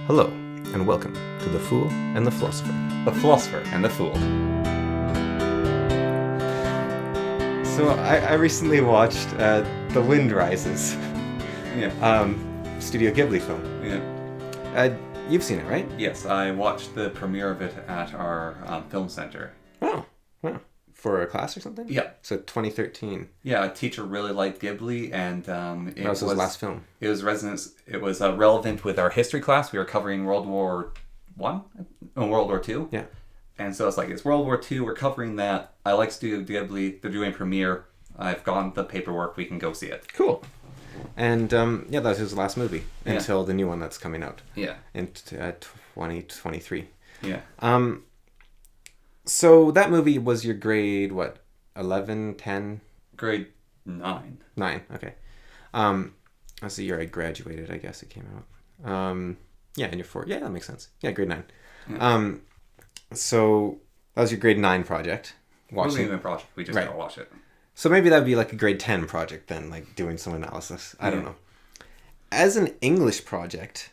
Hello, and welcome to The Fool and the Philosopher. The Philosopher and the Fool. So I recently watched The Wind Rises. Yeah. Studio Ghibli film. Yeah. You've seen it, right? Yes, I watched the premiere of it at our film center. Oh, wow. For a class or something? Yeah. So 2013. Yeah, a teacher really liked Ghibli, and That was his last film. It was relevant with our history class. We were covering World War One, World War Two. Yeah. And so it's World War Two. We're covering that. I like Studio Ghibli. They're doing a premiere. I've gotten the paperwork. We can go see it. Cool. And that was his last movie until the new one that's coming out. Yeah. In 2023. Yeah. So that movie was your grade, what, 11, 10? Grade 9. 9, okay. That's the year I graduated, I guess it came out. Yeah, and you're 4. Yeah, that makes sense. Yeah, grade 9. Yeah. So that was your grade 9 project. It wasn't even a project. We just gotta watch it. So maybe that would be like a grade 10 project then, like doing some analysis. I don't know. As an English project,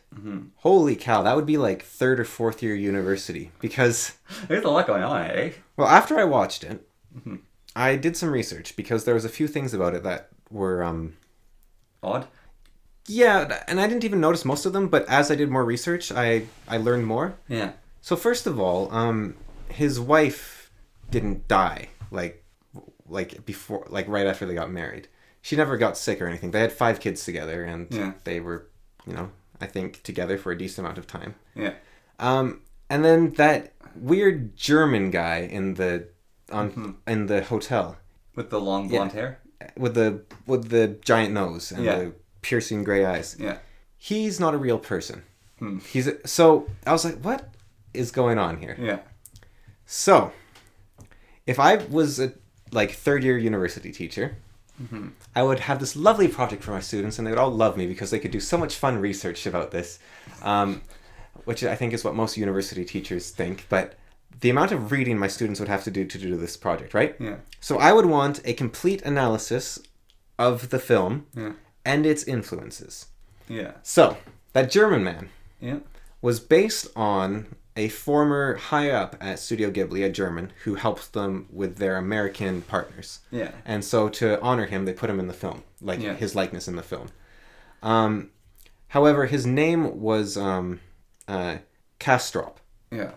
holy cow, that would be like 3rd or 4th year university. Because there's a lot going on, eh? Well, after I watched it, I did some research because there was a few things about it that were odd. Yeah, and I didn't even notice most of them, but as I did more research, I learned more. Yeah. So first of all, his wife didn't die like before, like right after they got married. She never got sick or anything. They had 5 kids together, and they were, I think together for a decent amount of time. Yeah. And then that weird German guy in the hotel with the long blonde hair, with the giant nose and the piercing gray eyes. Yeah. He's not a real person. So I was like, what is going on here? Yeah. So if I was a 3rd year university teacher, I would have this lovely project for my students, and they would all love me because they could do so much fun research about this, which I think is what most university teachers think. But the amount of reading my students would have to do this project, right? Yeah. So I would want a complete analysis of the film and its influences. Yeah. So that German man was based on a former high-up at Studio Ghibli, a German, who helped them with their American partners. Yeah. And so to honor him, they put him in the film, his likeness in the film. However, his name was Kastrop. Yeah.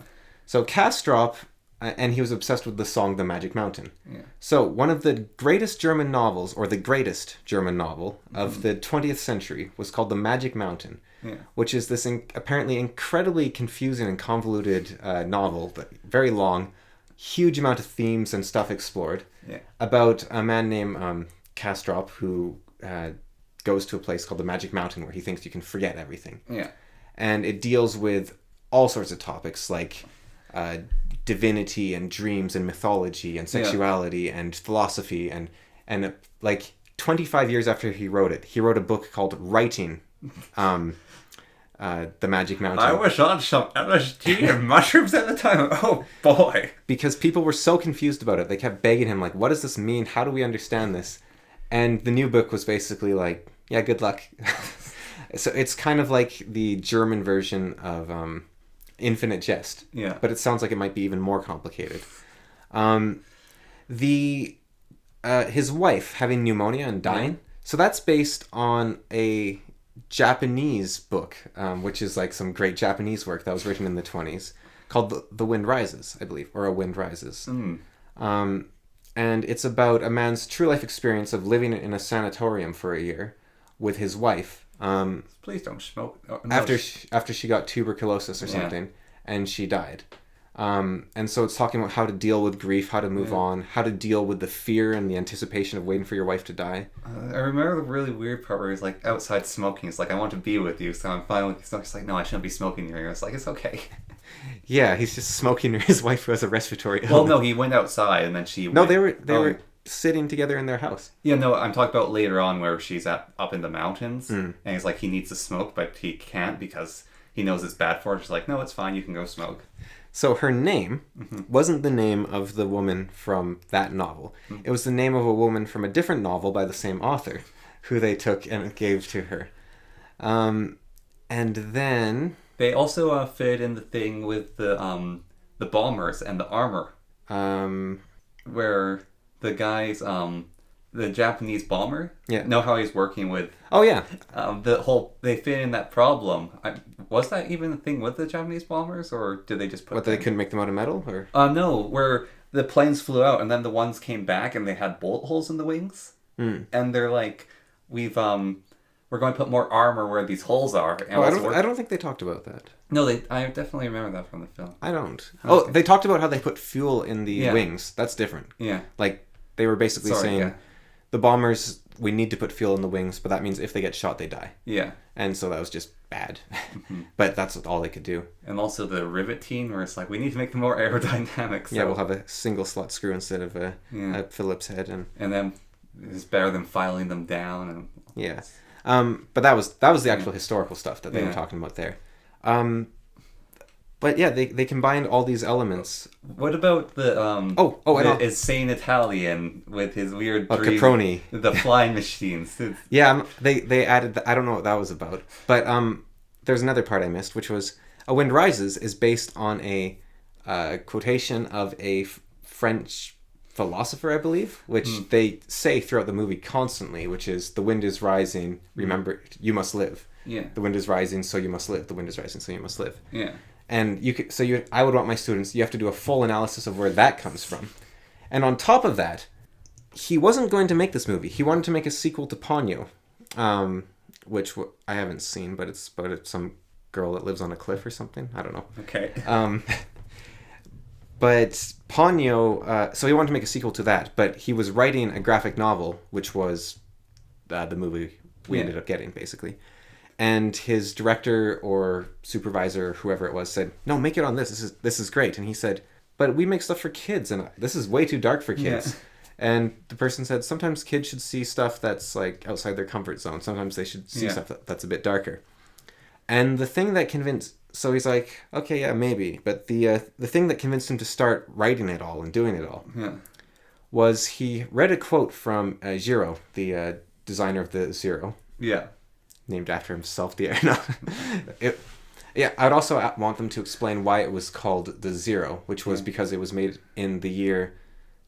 So Kastrop, and he was obsessed with the song The Magic Mountain. Yeah. So one of the greatest German novels, or the greatest German novel of the 20th century, was called The Magic Mountain. Yeah. Which is this apparently incredibly confusing and convoluted novel, but very long, huge amount of themes and stuff explored, about a man named Kastrop who goes to a place called the Magic Mountain where he thinks you can forget everything. Yeah. And it deals with all sorts of topics like divinity and dreams and mythology and sexuality and philosophy and 25 years after he wrote it, he wrote a book called Writing The Magic Mountain. I was on some LSD and mushrooms at the time. Oh boy. Because people were so confused about it. They kept begging him, what does this mean? How do we understand this? And the new book was basically good luck. So it's kind of like the German version of Infinite Jest. Yeah. But it sounds like it might be even more complicated. His wife having pneumonia and dying. So that's based on a Japanese book, which is some great Japanese work that was written in the 20s, called The Wind Rises, I believe, or A Wind Rises. And it's about a man's true life experience of living in a sanatorium for a year with his wife. Please don't smoke. After she got tuberculosis or something, and she died. And so it's talking about how to deal with grief, how to move on, how to deal with the fear and the anticipation of waiting for your wife to die. I remember the really weird part where he's outside smoking. It's I want to be with you, so I'm fine with you. It's no, I shouldn't be smoking near you. It's it's okay. Yeah, he's just smoking near his wife who has a respiratory illness. Well, no, he went outside and then she... No, they were sitting together in their house. Yeah, no, I'm talking about later on where she's up in the mountains, and he's he needs to smoke, but he can't because he knows it's bad for her. She's no, it's fine, you can go smoke. So her name wasn't the name of the woman from that novel. It was the name of a woman from a different novel by the same author, who they took and gave to her. And then They also fit in the thing with the bombers and the armor. Where the guys, the Japanese bomber, know how he's working with. Oh yeah. They fit in that problem. Was that even a thing with the Japanese bombers, or did they just put? What, they couldn't make them out of metal, or? No, where the planes flew out and then the ones came back and they had bullet holes in the wings, and they're like, we're going to put more armor where these holes are. And I don't think they talked about that. No, I definitely remember that from the film. I don't. Okay. Oh, they talked about how they put fuel in the wings. That's different. Yeah. Like, they were basically saying, the bombers, we need to put fuel in the wings, but that means if they get shot, they die. Yeah. And so that was just bad. But that's all they could do. And also the riveting, where it's like, we need to make them more aerodynamic. So. Yeah, we'll have a single slot screw instead of a Phillips head. And then it's better than filing them down. And yeah. But that was the actual historical stuff that they were talking about there. But yeah, they combined all these elements. What about the the insane Italian with his weird dream, Caproni, the flying machines? Yeah, they added. I don't know what that was about, but there's another part I missed, which was "A Wind Rises" is based on a quotation of a French philosopher, I believe, which they say throughout the movie constantly, which is "The wind is rising. Remember, you must live." Yeah. The wind is rising, so you must live. The wind is rising, so you must live. Yeah. And I would want my students, you have to do a full analysis of where that comes from. And on top of that, he wasn't going to make this movie. He wanted to make a sequel to Ponyo, which I haven't seen, but it's about some girl that lives on a cliff or something. I don't know. Okay. But Ponyo, so he wanted to make a sequel to that, but he was writing a graphic novel, which was the movie we ended up getting, basically. And his director or supervisor, whoever it was, said, "No, make it on this. This is great." And he said, "But we make stuff for kids, and this is way too dark for kids." Yeah. And the person said, "Sometimes kids should see stuff that's like outside their comfort zone. Sometimes they should see stuff that's a bit darker." And the thing that convinced, so he's like, "Okay, yeah, maybe." But the thing that convinced him to start writing it all and doing it all was he read a quote from Zero, the designer of the Zero. Yeah. Named after himself. I'd also want them to explain why it was called the Zero, which was because it was made in the year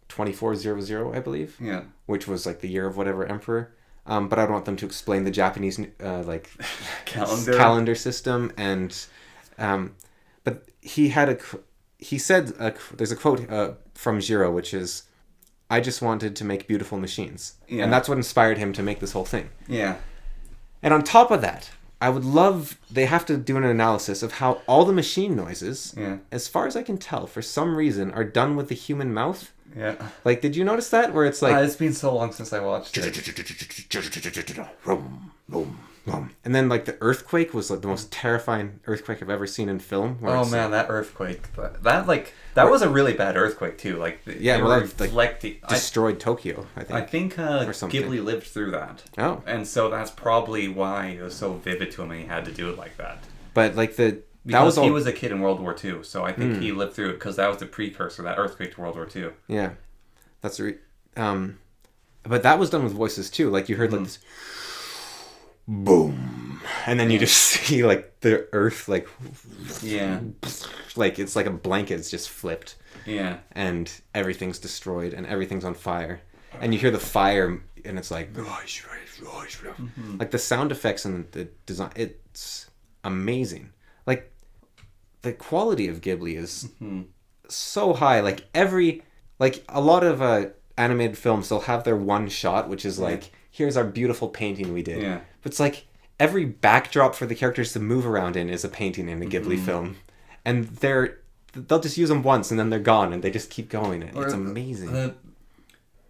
2400, I believe. Yeah. Which was like the year of whatever emperor. But I'd want them to explain the Japanese calendar system, and but he said there's a quote from Zero, which is, "I just wanted to make beautiful machines," and that's what inspired him to make this whole thing. Yeah. And on top of that, they have to do an analysis of how all the machine noises, as far as I can tell, for some reason, are done with the human mouth. Yeah. Like, did you notice that? Where it's like... it's been so long since I watched it. And then, like, the earthquake was like the most terrifying earthquake I've ever seen in film. Oh, man, that earthquake. That was a really bad earthquake, too. Like, destroyed Tokyo, I think. I think Ghibli lived through that. Oh. And so that's probably why it was so vivid to him and he had to do it like that. But, like, Because he was a kid in World War II, so I think he lived through it because that was the precursor, that earthquake to World War II. Yeah. That's but that was done with voices, too. Like, you heard, like, this... boom, and then you just see like the earth like like it's like a blanket is just flipped, and everything's destroyed and everything's on fire, and you hear the fire and it's like like the sound effects and the design, it's amazing. Like the quality of Ghibli is so high. Like a lot of animated films, they'll have their one shot which is like, here's our beautiful painting we did. Yeah. But it's like every backdrop for the characters to move around in is a painting in a Ghibli film. And they'll just use them once and then they're gone and they just keep going. It's amazing.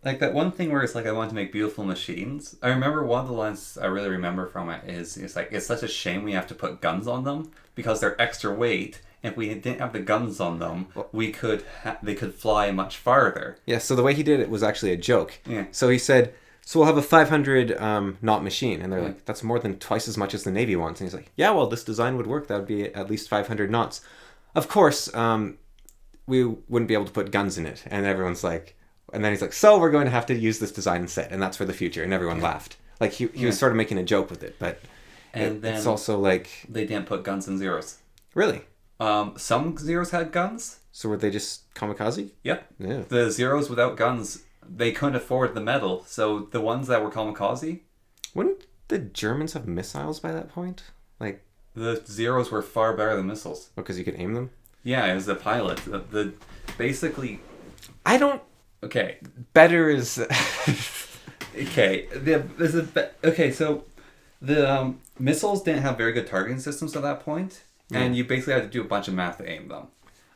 Like that one thing where it's like, I want to make beautiful machines. I remember one of the lines I really remember from it is, it's like, it's such a shame we have to put guns on them because they're extra weight. If we didn't have the guns on them, they could fly much farther. Yeah, so the way he did it was actually a joke. Yeah. So he said, "So we'll have a 500 knot machine." And they're like, "That's more than twice as much as the Navy wants." And he's like, "Yeah, well, this design would work. That would be at least 500 knots. Of course, we wouldn't be able to put guns in it." And everyone's like, and then he's like, "So we're going to have to use this design instead. And that's for the future." And everyone laughed. Like he was sort of making a joke with it. But it's also like... They didn't put guns in Zeros. Really? Some Zeros had guns. So were they just kamikaze? Yep. Yeah. The Zeros without guns, they couldn't afford the metal. So the ones that were kamikaze, Wouldn't the Germans have missiles by that point? Like, the Zeros were far better than missiles. because you could aim them? Yeah, it was the pilot. Basically, I don't... okay. Better is... Okay. So the missiles didn't have very good targeting systems at that point, and you basically had to do a bunch of math to aim them.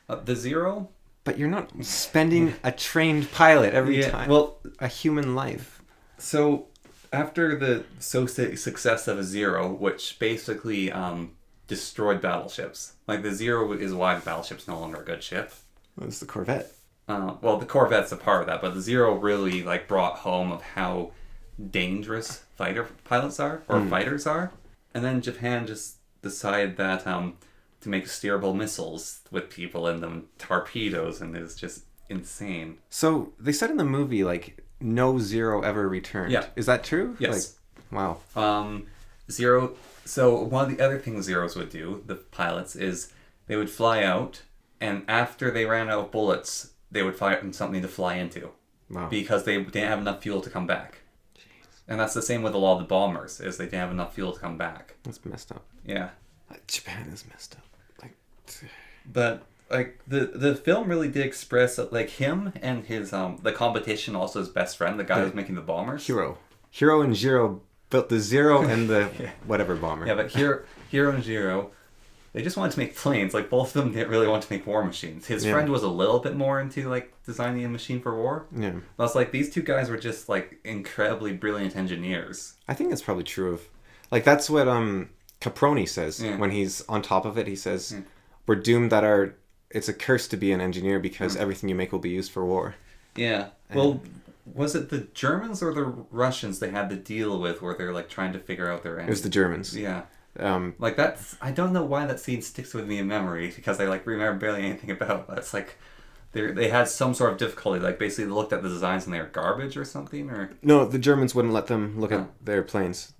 The Zero... But you're not spending a trained pilot every time. Well, a human life. so after the success of a Zero, which basically destroyed battleships, like the Zero is why the battleship's no longer a good ship. It was the Corvette. Well, the Corvette's a part of that, but the Zero really like brought home of how dangerous fighter pilots are or fighters are, and then Japan just decided that to make steerable missiles with people in them, torpedoes, and it's just insane. So they said in the movie, like, no Zero ever returned. Yeah. Is that true? Yes. Like, wow. Zero. So one of the other things Zeros would do, the pilots, is they would fly out, and after they ran out of bullets, they would find something to fly into. Wow. Because they didn't have enough fuel to come back. Jeez. And that's the same with a lot of the bombers, is they didn't have enough fuel to come back. That's messed up. Yeah. Japan is messed up. Like, but like the film really did express like him and his the competition, also his best friend, the guy who's making the bombers. Hiro and Jiro built the Zero and the whatever bomber. Yeah, but Hiro and Jiro, they just wanted to make planes. Like, both of them didn't really want to make war machines. His friend was a little bit more into like designing a machine for war. Yeah. But it's like these two guys were just like incredibly brilliant engineers. I think that's probably true of, like, that's what Caproni says when he's on top of it. He says, "We're doomed that it's a curse to be an engineer because everything you make will be used for war." Yeah. Well, was it the Germans or the Russians they had to deal with where they're like trying to figure out their engine? It was the Germans. Yeah. Like, that's, I don't know why that scene sticks with me in memory, because I like remember barely anything about it, but it's like they had some sort of difficulty, like basically they looked at the designs and they were garbage or something, or... No, the Germans wouldn't let them look at their planes.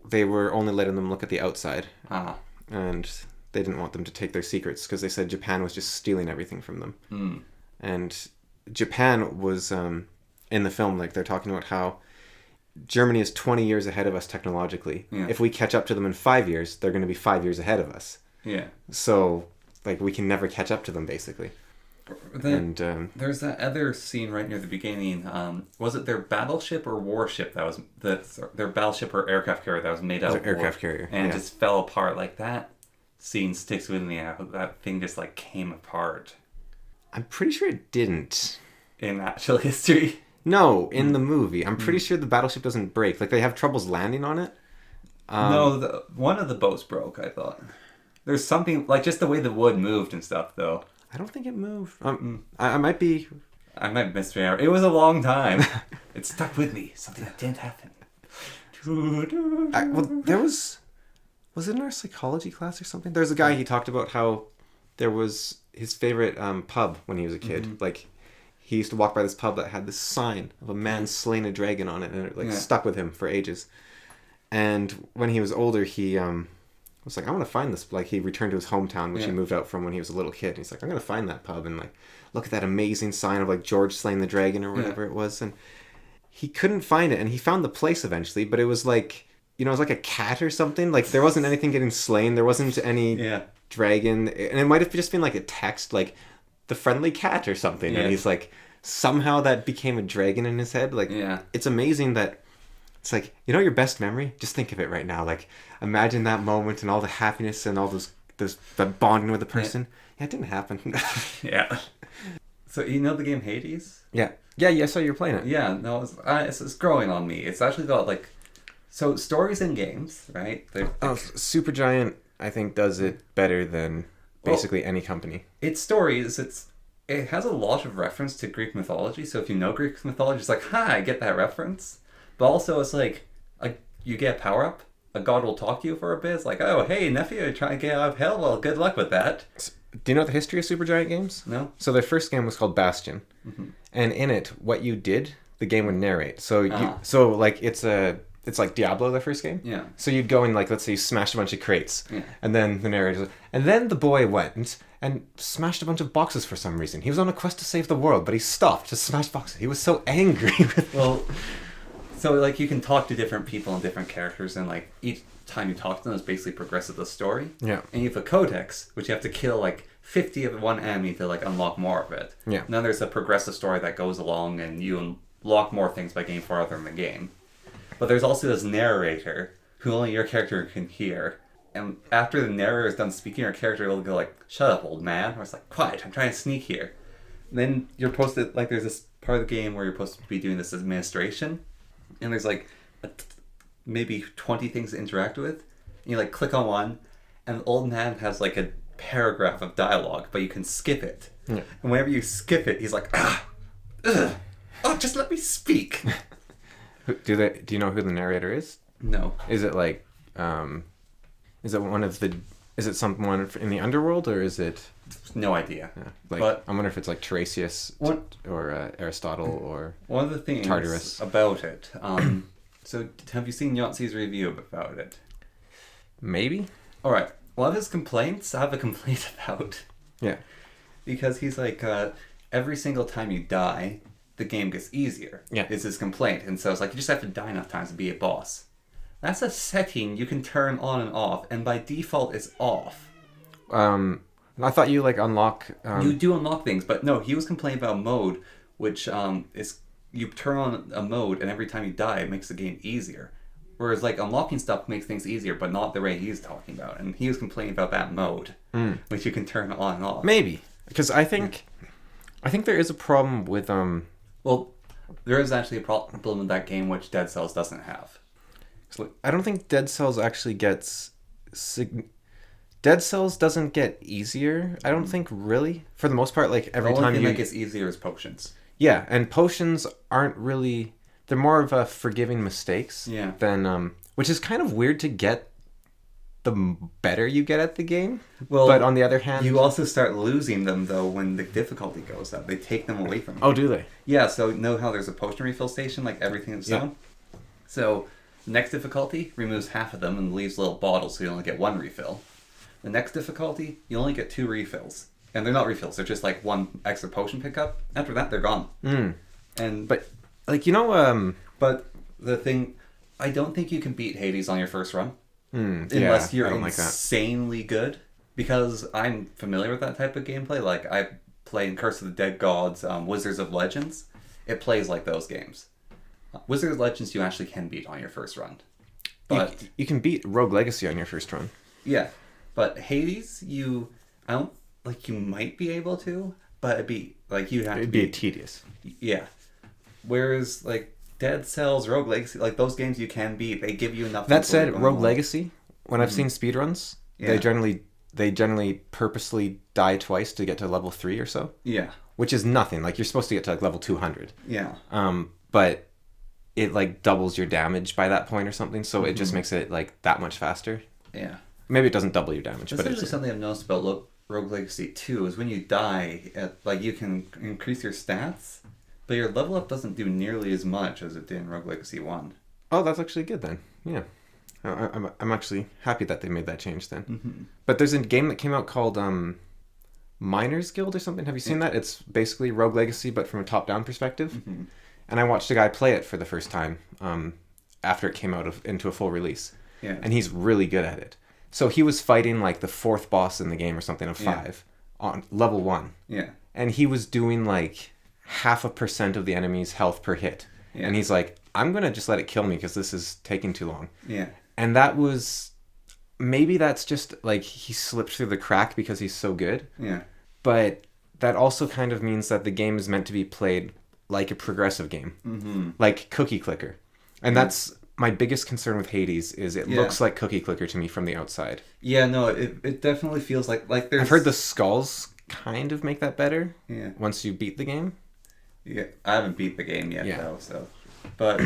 They were only letting them look at the outside. And they didn't want them to take their secrets because they said Japan was just stealing everything from them. And Japan was, in the film, like, they're talking about how Germany is 20 years ahead of us technologically. Yeah. If we catch up to them in 5 years, they're going to be 5 years ahead of us. Yeah. So, like, we can never catch up to them, basically. There's that other scene right near the beginning. Was it their battleship or warship that was their battleship or aircraft carrier that was made out of aircraft wood carrier, and just fell apart? Like, that scene sticks with me. That thing just like came apart. I'm pretty sure it didn't. In actual history? No, in the movie. I'm pretty sure the battleship doesn't break. Like, they have troubles landing on it. No, one of the boats broke, I thought. There's something, like, just the way the wood moved and stuff, though. I don't think it moved. I might be... I might misremember. It was a long time. It stuck with me. Something that didn't happen. There was... Was it in our psychology class or something? There's a guy, he talked about how there was his favorite pub when he was a kid. Like, he used to walk by this pub that had this sign of a man slaying a dragon on it, and it stuck with him for ages. And when he was older, he was like, I want to find this. Like, he returned to his hometown, which he moved out from when he was a little kid. And he's like, I'm going to find that pub and, like, look at that amazing sign of, like, George slaying the dragon or whatever it was. And he couldn't find it. And he found the place eventually, but it was like, you know, it was like a cat or something. Like, there wasn't anything getting slain. There wasn't any dragon. And it might have just been, like, a text, like, the friendly cat or something. And he's like, somehow that became a dragon in his head. Like, it's amazing that it's like, you know, your best memory? Just think of it right now. Like, imagine that moment and all the happiness and all that bonding with a person. Yeah, it didn't happen. Yeah. So, you know the game Hades? Yeah. Yeah, I saw you were playing it. Yeah, no, it's growing on me. It's actually got, like, so stories in games, right? Supergiant, I think, does it better than basically any company. It's stories. It has a lot of reference to Greek mythology. So if you know Greek mythology, it's like, I get that reference. But also, it's like you get a power up. A god will talk to you for a bit. It's like, oh, hey, nephew, you're trying to get out of hell. Well, good luck with that. Do you know the history of Supergiant games? No. So their first game was called Bastion, and in it, what you did, the game would narrate. So like, it's a it's like Diablo, the first game. Yeah. So you'd go and, like, let's say you smashed a bunch of crates. Yeah. And then the narrator... And then the boy went and smashed a bunch of boxes for some reason. He was on a quest to save the world, but he stopped to smash boxes. He was so angry. Well, so, like, you can talk to different people and different characters, and, like, each time you talk to them is basically progresses the story. Yeah. And you have a codex, which you have to kill, like, 50 of one enemy to, like, unlock more of it. Yeah. And then there's a progressive story that goes along, and you unlock more things by getting farther in the game. But there's also this narrator who only your character can hear. And after the narrator is done speaking, your character will go like, "Shut up, old man." Or it's like, "Quiet, I'm trying to sneak here." And then you're supposed to, like, there's this part of the game where you're supposed to be doing this administration. And there's like maybe 20 things to interact with. And you like click on one, and the old man has like a paragraph of dialogue, but you can skip it. Yeah. And whenever you skip it, he's like, "Oh, just let me speak." Do you know who the narrator is? No. Is it like, is it someone in the underworld, or is it? No idea. Yeah, like, but I wonder if it's like Tiresias or Aristotle or one of the things Tartarus about it. So have you seen Yahtzee's review about it? maybe. All right. One of his complaints, I have a complaint about. Yeah. Because he's like, every single time you die, the game gets easier. Yeah. Is his complaint. And so it's like, you just have to die enough times to be a boss. That's a setting you can turn on and off, and by default it's off. I thought you like unlock. You do unlock things, but no, he was complaining about mode, which is you turn on a mode, and every time you die, it makes the game easier. Whereas like unlocking stuff makes things easier, but not the way he's talking about. And he was complaining about that mode, which you can turn on and off. Maybe because I think there is a problem with Well, there is actually a problem with that game which Dead Cells doesn't have. I don't think Dead Cells actually gets. Dead Cells doesn't get easier. I don't think really. For the most part, like every the time only thing you that gets easier is potions. Yeah, and potions aren't really. They're more of a forgiving mistakes. Yeah. Than which is kind of weird to get. The better you get at the game. Well, but on the other hand, you also start losing them though when the difficulty goes up. They take them away from you. Oh, do they? Yeah. So know how there's a potion refill station, like everything that's done. So the next difficulty removes half of them and leaves little bottles, so you only get one refill. The next difficulty, you only get 2 refills. And they're not refills, they're just like 1 extra potion pickup. After that, they're gone. And But, like, But the thing, I don't think you can beat Hades on your first run. I Unless you're don't like that. insanely good. Because I'm familiar with that type of gameplay. Like, I play in Curse of the Dead Gods, Wizards of Legends. It plays like those games. Wizards of Legends you actually can beat on your first run. But you can beat Rogue Legacy on your first run. yeah. But Hades, you might be able to, but it'd be like you have It'd to be tedious. Yeah. Whereas like Dead Cells, Rogue Legacy, like those games you can beat, they give you enough. That said, going Rogue on. Legacy, when I've seen speedruns, Yeah. they generally purposely die twice to get to level 3 or so. Yeah. Which is nothing. Like, you're supposed to get to like level 200. Yeah. But it like doubles your damage by that point or something, so it just makes it like that much faster. Yeah. Maybe it doesn't double your damage, That's but actually it's something I've noticed about Rogue Legacy 2 is when you die, like you can increase your stats, but your level up doesn't do nearly as much as it did in Rogue Legacy 1. Oh, that's actually good then. Yeah. I'm actually happy that they made that change then. Mm-hmm. But there's a game that came out called Miners Guild or something. Have you seen that? It's basically Rogue Legacy, but from a top-down perspective. Mm-hmm. And I watched a guy play it for the first time after it came out into a full release. Yeah. And he's really good at it. So he was fighting like the 4th boss in the game or something of 5 on level 1. Yeah. And he was doing like 0.5% of the enemy's health per hit. Yeah. And he's like, I'm going to just let it kill me because this is taking too long. Yeah. And that was... Maybe that's just like he slipped through the crack because he's so good. Yeah. But that also kind of means that the game is meant to be played like a progressive game. Mm-hmm. Like Cookie Clicker. And that's my biggest concern with Hades is it looks like Cookie Clicker to me from the outside. Yeah, no, it definitely feels like there's... I've heard the skulls kind of make that better. Yeah. Once you beat the game. Yeah, I haven't beat the game yet, Yeah. though, so... But,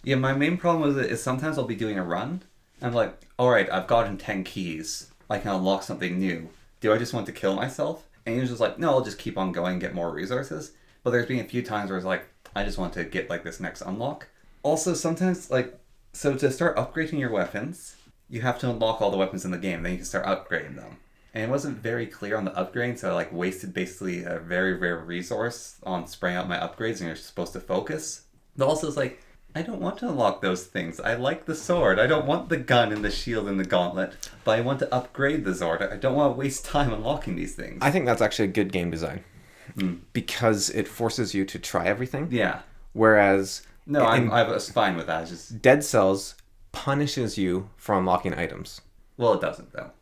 yeah, my main problem with it is sometimes I'll be doing a run, and I'm like, alright, I've gotten 10 keys. I can unlock something new. Do I just want to kill myself? And he was just like, no, I'll just keep on going and get more resources. But there's been a few times where it's like, I just want to get, like, this next unlock. Also, sometimes, like, So to start upgrading your weapons, you have to unlock all the weapons in the game. Then you can start upgrading them. And it wasn't very clear on the upgrading, so I wasted basically a very rare resource on spraying out my upgrades, and you're supposed to focus. But also it's I don't want to unlock those things. I like the sword. I don't want the gun and the shield and the gauntlet. But I want to upgrade the sword. I don't want to waste time unlocking these things. I think that's actually a good game design. Because it forces you to try everything. Yeah. Whereas... No, I was fine with that. Dead Cells punishes you for unlocking items. Well, it doesn't, though.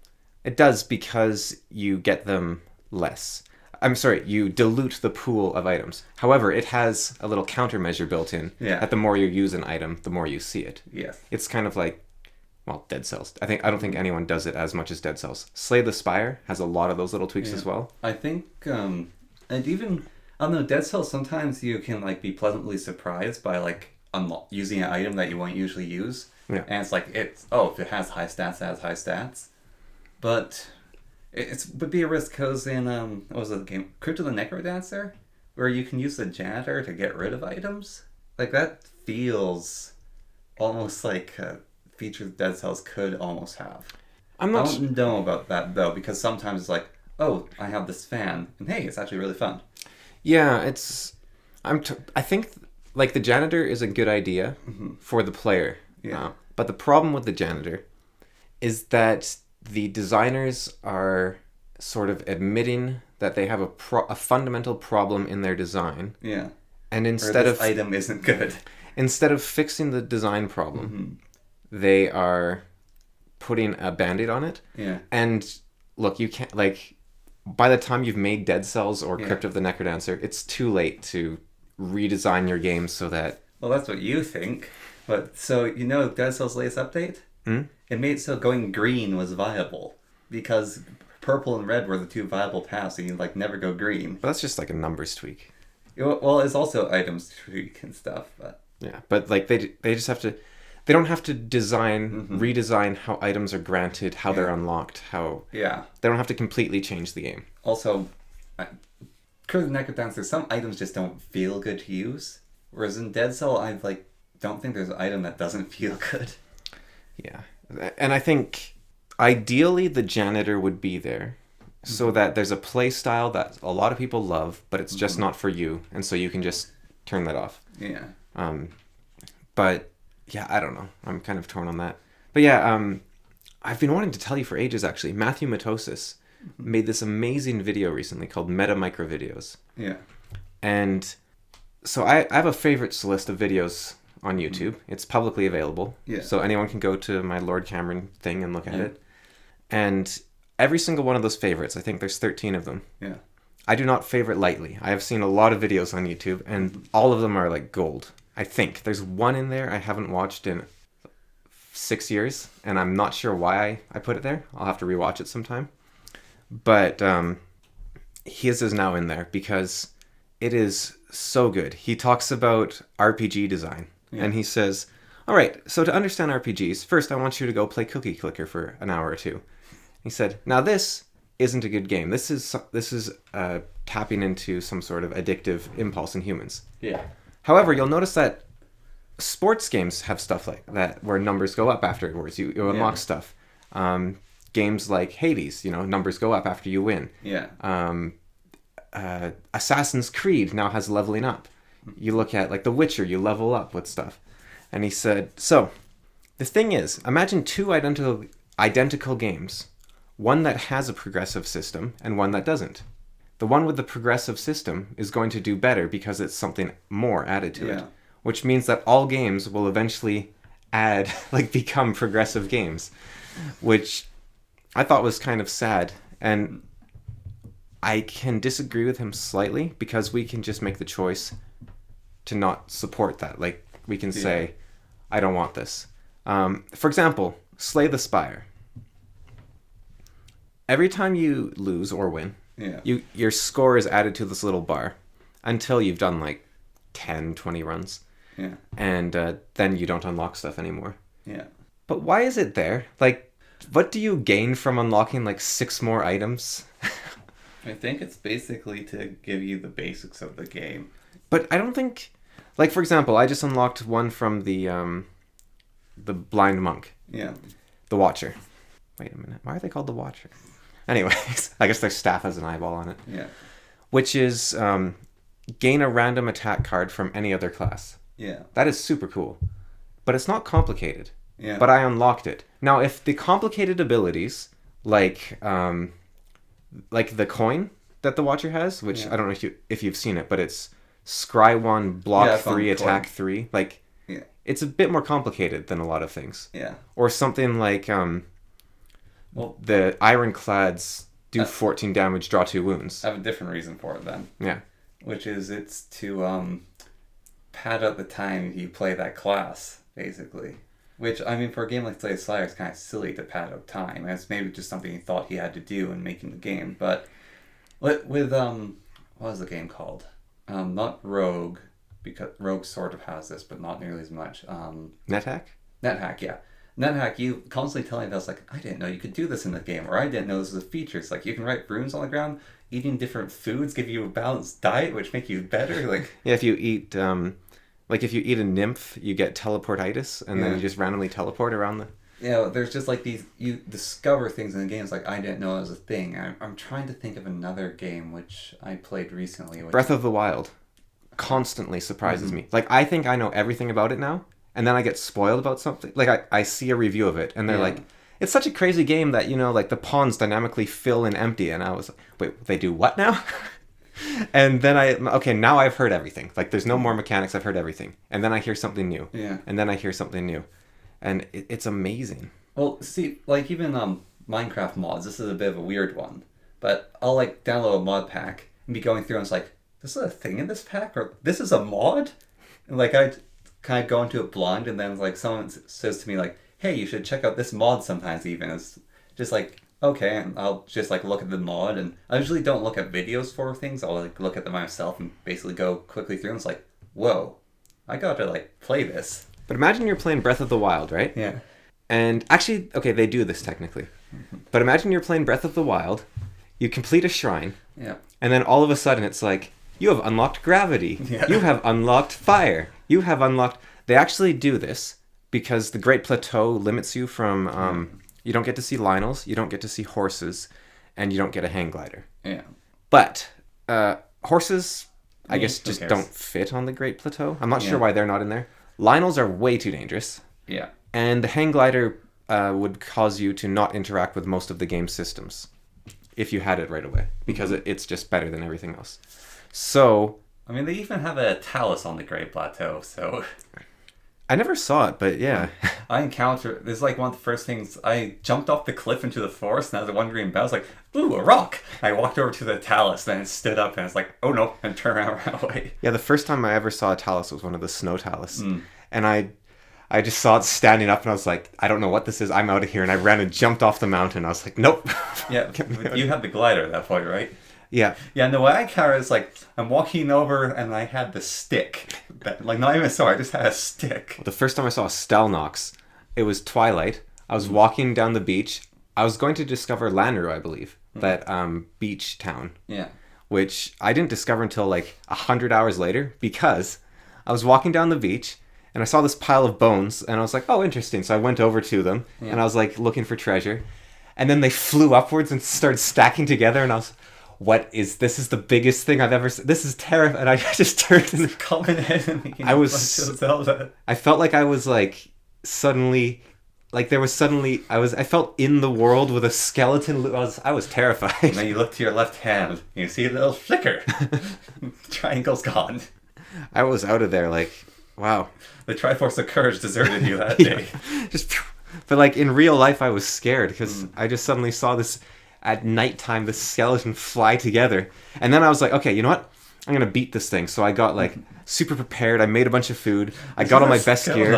It does because you get them less. I'm sorry, you dilute the pool of items. However, it has a little countermeasure built in that the more you use an item, the more you see it. Yes. It's kind of like, well, Dead Cells. I don't think anyone does it as much as Dead Cells. Slay the Spire has a lot of those little tweaks as well. I think, and even, I don't know, Dead Cells, sometimes you can be pleasantly surprised by using an item that you won't usually use. Yeah. And it's if it has high stats, it has high stats. But... It would be a risk because in, what was the game? Crypt of the Necrodancer? Where you can use the janitor to get rid of items? That feels almost like a feature Dead Cells could almost have. I don't know about that, though, because sometimes it's I have this fan, and hey, it's actually really fun. Yeah, I think, the janitor is a good idea for the player. Yeah. But the problem with the janitor is that... the designers are sort of admitting that they have a fundamental problem in their design. Yeah. And instead of item isn't good. Instead of fixing the design problem, they are putting a band-aid on it. Yeah. And look, you can't by the time you've made Dead Cells or Crypt of the Necrodancer, it's too late to redesign your game so that... Well, that's what you think. But so Dead Cells' latest update? It made it so going green was viable because purple and red were the two viable paths, and you never go green. But that's just a numbers tweak. Well, it's also items tweak and stuff, but yeah, but they just have to. They don't have to redesign how items are granted, how they're unlocked, how they don't have to completely change the game. Also, because Necrodancer, some items just don't feel good to use, whereas in Dead Cell, I don't think there's an item that doesn't feel good. Yeah, and I think ideally the janitor would be there so that there's a play style that a lot of people love, but it's just not for you, and so you can just turn that off. Yeah. But yeah, I don't know. I'm kind of torn on that. But yeah, I've been wanting to tell you for ages actually. Matthew Matosis made this amazing video recently called Meta Micro Videos. Yeah. And so I have a favorites list of videos on YouTube. It's publicly available. Yeah. So anyone can go to my Lord Cameron thing and look at it. And every single one of those favorites, I think there's 13 of them. Yeah. I do not favorite lightly. I have seen a lot of videos on YouTube, and all of them are gold. I think. There's one in there I haven't watched in 6 years, and I'm not sure why I put it there. I'll have to rewatch it sometime. But his is now in there because it is so good. He talks about RPG design. And he says, all right, so to understand RPGs, first I want you to go play Cookie Clicker for an hour or two. He said, now this isn't a good game. This is tapping into some sort of addictive impulse in humans. Yeah. However, you'll notice that sports games have stuff like that where numbers go up afterwards. You unlock stuff. Games like Hades, numbers go up after you win. Yeah. Assassin's Creed now has leveling up. You look at The Witcher, you level up with stuff. And he said, so the thing is, imagine two identical games, one that has a progressive system and one that doesn't. The one with the progressive system is going to do better because it's something more added to it, which means that all games will eventually become progressive games, which I thought was kind of sad. And I can disagree with him slightly because we can just make the choice to not support that. We can say, I don't want this. For example, Slay the Spire. Every time you lose or win, your score is added to this little bar until you've done 10, 20 runs. Yeah. And then you don't unlock stuff anymore. Yeah. But why is it there? What do you gain from unlocking 6 more items? I think it's basically to give you the basics of the game. But I don't think... for example, I just unlocked one from the the blind monk. Yeah. The Watcher. Wait a minute. Why are they called the Watcher? Anyways, I guess their staff has an eyeball on it. Yeah. Which is gain a random attack card from any other class. Yeah. That is super cool. But it's not complicated. Yeah. But I unlocked it. Now, if the complicated abilities, like the coin that the Watcher has, which I don't know if you've seen it, but it's Scry 1, block 3, attack 3. Like, it's a bit more complicated than a lot of things. Yeah. Or something like the Ironclads do 14 damage, draw 2 wounds. I have a different reason for it then. Yeah. Which is it's to pad out the time you play that class, basically. Which, I mean, for a game like Slay the Spire, it's kind of silly to pad out time. And it's maybe just something he thought he had to do in making the game. But with what was the game called? Not Rogue, because Rogue sort of has this, but not nearly as much. NetHack? NetHack, yeah. NetHack, you constantly telling us, like, I didn't know you could do this in the game, or I didn't know this was a feature. It's like, you can write runes on the ground, eating different foods give you a balanced diet, which make you better. Like, yeah, if you eat, if you eat a nymph, you get teleportitis, and then you just randomly teleport around the... Yeah, there's just, like, these, you discover things in the games, like, I didn't know it was a thing. I'm trying to think of another game, which I played recently. Breath of the Wild constantly surprises me. Like, I think I know everything about it now, and then I get spoiled about something. Like, I see a review of it, and they're like, it's such a crazy game that, like, the pawns dynamically fill and empty, and I was like, wait, they do what now? And then now I've heard everything. Like, there's no more mechanics, I've heard everything. And then I hear something new. Yeah. And then I hear something new. And it's amazing. Well, see, like, even Minecraft mods, this is a bit of a weird one, but I'll, like, download a mod pack and be going through and it's like, this is a thing in this pack? Or this is a mod? And, like, I kind of go into it blind, and then, like, someone says to me, like, hey, you should check out this mod sometimes even. It's just like, okay, and I'll just, like, look at the mod, and I usually don't look at videos for things. I'll, like, look at them myself and basically go quickly through, and it's like, whoa, I gotta, like, play this. But imagine you're playing Breath of the Wild, right? Yeah. And actually, okay, they do this technically. But imagine you're playing Breath of the Wild, you complete a shrine, and then all of a sudden it's like, you have unlocked gravity. Yeah. You have unlocked fire. You have unlocked... They actually do this because the Great Plateau limits you from... You don't get to see Lionels, you don't get to see horses, and you don't get a hang glider. Yeah. But horses, I guess, just don't fit on the Great Plateau. I'm not sure why they're not in there. Lionels are way too dangerous. Yeah. And the hang glider would cause you to not interact with most of the game systems if you had it right away, because it's just better than everything else. So... I mean, they even have a talus on the Great Plateau, so... I never saw it, but yeah. I encountered... This is like one of the first things... I jumped off the cliff into the forest, and I was wondering about, I was like, ooh, a rock! I walked over to the talus, then it stood up, and it's like, oh no, and turned around and ran away. Yeah, the first time I ever saw a talus was one of the snow talus. And I just saw it standing up, and I was like, I don't know what this is, I'm out of here. And I ran and jumped off the mountain. I was like, nope. Yeah, you had the glider at that point, right? Yeah. Yeah, no, what I carried is like, I'm walking over and I had the stick. Like, not even a sword, I just had a stick. The first time I saw a Stelnox, it was twilight. I was walking down the beach. I was going to discover Lanru, I believe, that beach town. Yeah. Which I didn't discover until like 100 hours later, because I was walking down the beach and I saw this pile of bones and I was like, oh, interesting. So I went over to them and I was like looking for treasure. And then they flew upwards and started stacking together, and I was... This is the biggest thing I've ever seen. This is terrifying. And I just turned and... Common enemy. I felt like I was like suddenly... Like there was suddenly... I felt in the world with a skeleton. I was terrified. And then you look to your left hand. You see a little flicker. Triangle's gone. I was out of there like, wow. The Triforce of Courage deserted you that day. But like in real life I was scared because I just suddenly saw this... At nighttime, the skeleton fly together. And then I was like, okay, you know what? I'm going to beat this thing. So I got like super prepared. I made a bunch of food. I got all my best gear.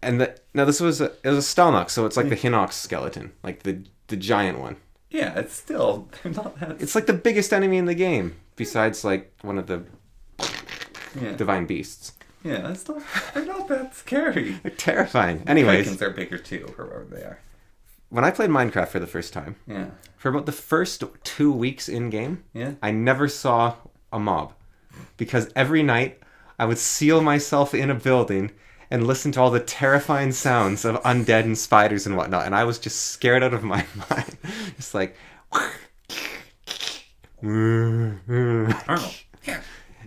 And this was a Stelnox, so it's like the Hinox skeleton, like the giant one. Yeah, it's still not that... It's like the biggest enemy in the game, besides like one of the divine beasts. Yeah, they're not that scary. They're terrifying. Anyways. Dragons are bigger too, or whatever they are. When I played Minecraft for the first time, for about the first 2 weeks in-game, I never saw a mob. Because every night, I would seal myself in a building and listened to all the terrifying sounds of undead and spiders and whatnot, and I was just scared out of my mind. Just like...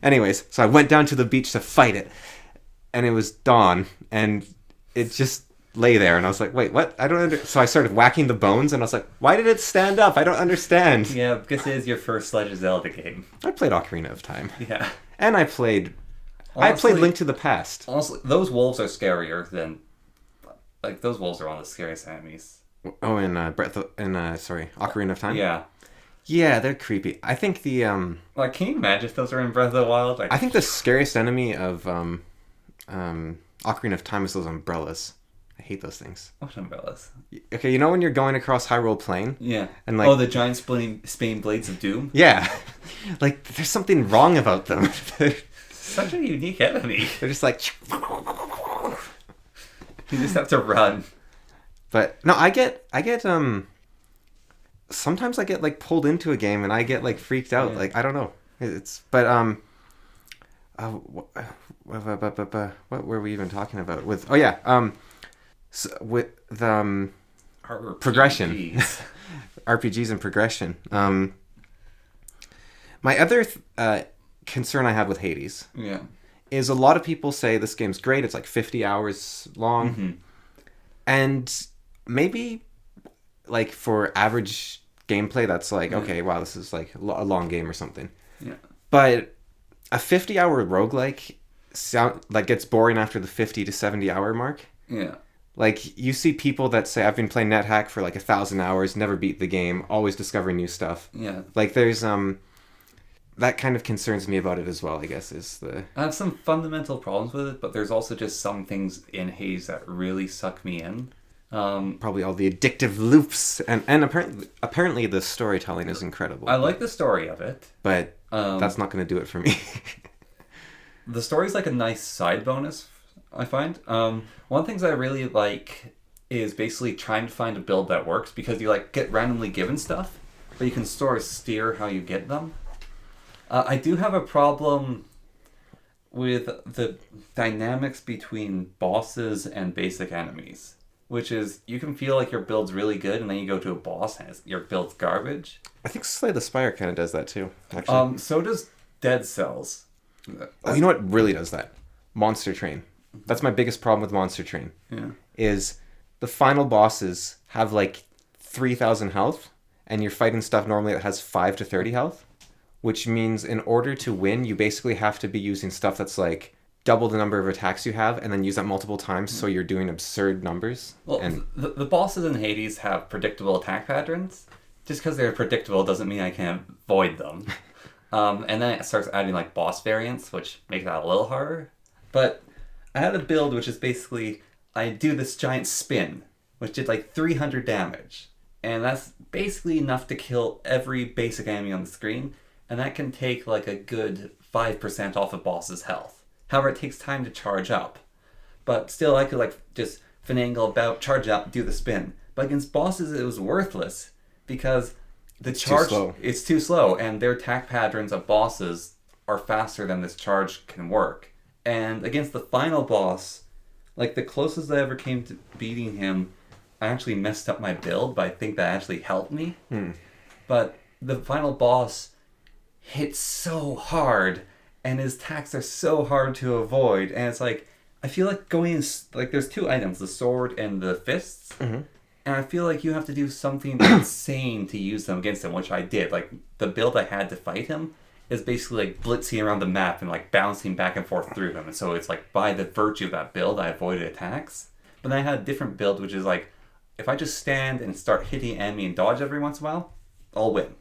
Anyways, so I went down to the beach to fight it, and it was dawn, and it just lay there, and I was like, wait, what? I don't understand. So I started whacking the bones, and I was like, why did it stand up? I don't understand. Yeah, because it is your first Legend of Zelda game. I played Ocarina of Time. Yeah. And I played Link to the Past. Honestly, those wolves are scarier than... Like, those wolves are one of the scariest enemies. Oh, in Ocarina of Time? Yeah. Yeah, they're creepy. I think the... Like, can you imagine if those were in Breath of the Wild? Like... I think the scariest enemy of Ocarina of Time is those umbrellas. I hate those things. What umbrellas? Okay, you know when you're going across Hyrule Plain? Yeah. And like, the giant spinning blades of doom? Yeah. Like, there's something wrong about them. Such a unique enemy. They're just like... You just have to run. But, no, I get, sometimes I get, like, pulled into a game and I get, like, freaked out. Yeah. Like, I don't know. What were we even talking about? Progression. RPGs and progression. My other concern I have with Hades is a lot of people say this game's great. It's like 50 hours long. Mm-hmm. And maybe like for average gameplay, that's like, okay, wow, this is like a long game or something. Yeah. But a 50-hour roguelike gets boring after the 50 to 70 hour mark. Yeah. Like, you see people that say, I've been playing NetHack for like 1,000 hours, never beat the game, always discovering new stuff. Yeah. Like, there's, that kind of concerns me about it as well, I guess, is the... I have some fundamental problems with it, but there's also just some things in Hades that really suck me in. Probably all the addictive loops, and apparently the storytelling is incredible. I like the story of it. But that's not going to do it for me. The story's like a nice side bonus, I find. One of the things I really like is basically trying to find a build that works, because you like get randomly given stuff, but you can sort of steer how you get them. I do have a problem with the dynamics between bosses and basic enemies, which is you can feel like your build's really good, and then you go to a boss and your build's garbage. I think Slay the Spire kind of does that too, actually. So does Dead Cells. Oh, you know what really does that? Monster Train. That's my biggest problem with Monster Train. Yeah. Is the final bosses have like 3,000 health, and you're fighting stuff normally that has 5 to 30 health, which means in order to win, you basically have to be using stuff that's like double the number of attacks you have, and then use that multiple times, so you're doing absurd numbers. Well, the bosses in Hades have predictable attack patterns. Just because they're predictable doesn't mean I can't avoid them. And then it starts adding like boss variants, which makes that a little harder. But I had a build which is basically, I do this giant spin, which did like 300 damage. And that's basically enough to kill every basic enemy on the screen. And that can take like a good 5% off a boss's health. However, it takes time to charge up. But still, I could like just finagle about, charge up, do the spin. But against bosses, it was worthless, because it's too slow, and their attack patterns of bosses are faster than this charge can work. And against the final boss, like the closest I ever came to beating him, I actually messed up my build, but I think that actually helped me. But the final boss hits so hard, and his attacks are so hard to avoid, and it's like, I feel like going in, like there's two items, the sword and the fists. Mm-hmm. And I feel like you have to do something insane to use them against him, which I did. Like, the build I had to fight him is basically like blitzing around the map and like bouncing back and forth through them. And so it's like, by the virtue of that build, I avoided attacks. But then I had a different build, which is like, if I just stand and start hitting enemy and dodge every once in a while, I'll win.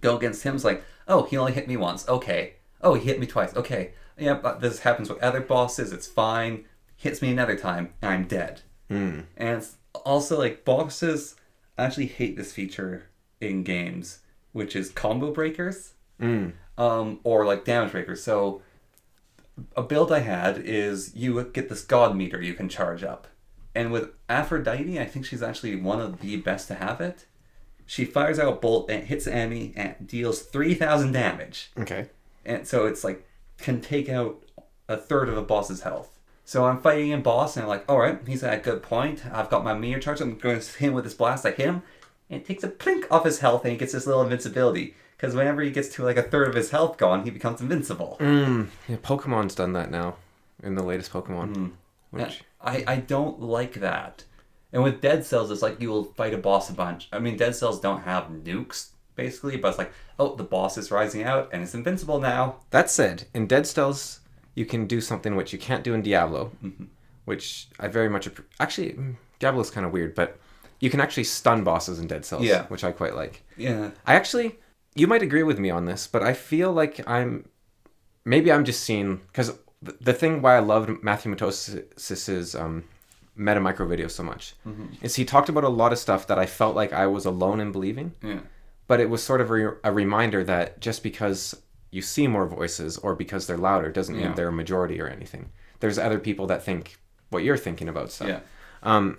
Go against him, it's like, oh, he only hit me once. Okay. Oh, he hit me twice. Okay. Yeah, but this happens with other bosses. It's fine. Hits me another time, and I'm dead. And it's also, like, bosses actually hate this feature in games, which is combo breakers, or, like, damage breakers. So, a build I had is you get this god meter you can charge up. And with Aphrodite, I think she's actually one of the best to have it. She fires out a bolt and hits the enemy and deals 3,000 damage. Okay. And so it's, like, can take out a third of a boss's health. So I'm fighting a boss, and I'm like, all right, he's at a good point. I've got my meteor charge. I'm going to hit him with this blast. I hit him, and it takes a plink off his health, and he gets this little invincibility. Because whenever he gets to like a third of his health gone, he becomes invincible. Yeah, Pokemon's done that now in the latest Pokemon. Which I don't like that. And with Dead Cells, it's like you will fight a boss a bunch. I mean, Dead Cells don't have nukes, basically, but it's like, oh, the boss is rising out, and it's invincible now. That said, in Dead Cells, you can do something which you can't do in Diablo, which I very much... Actually, Diablo's kind of weird, but you can actually stun bosses in Dead Cells, which I quite like. Yeah. I actually... You might agree with me on this, but I feel like maybe I'm just seeing... Because the thing why I loved Matthew Matosis's Meta Micro video so much is he talked about a lot of stuff that I felt like I was alone in believing. Yeah. But it was sort of a reminder that just because you see more voices or because they're louder doesn't mean they're a majority or anything. There's other people that think what you're thinking about stuff. Yeah.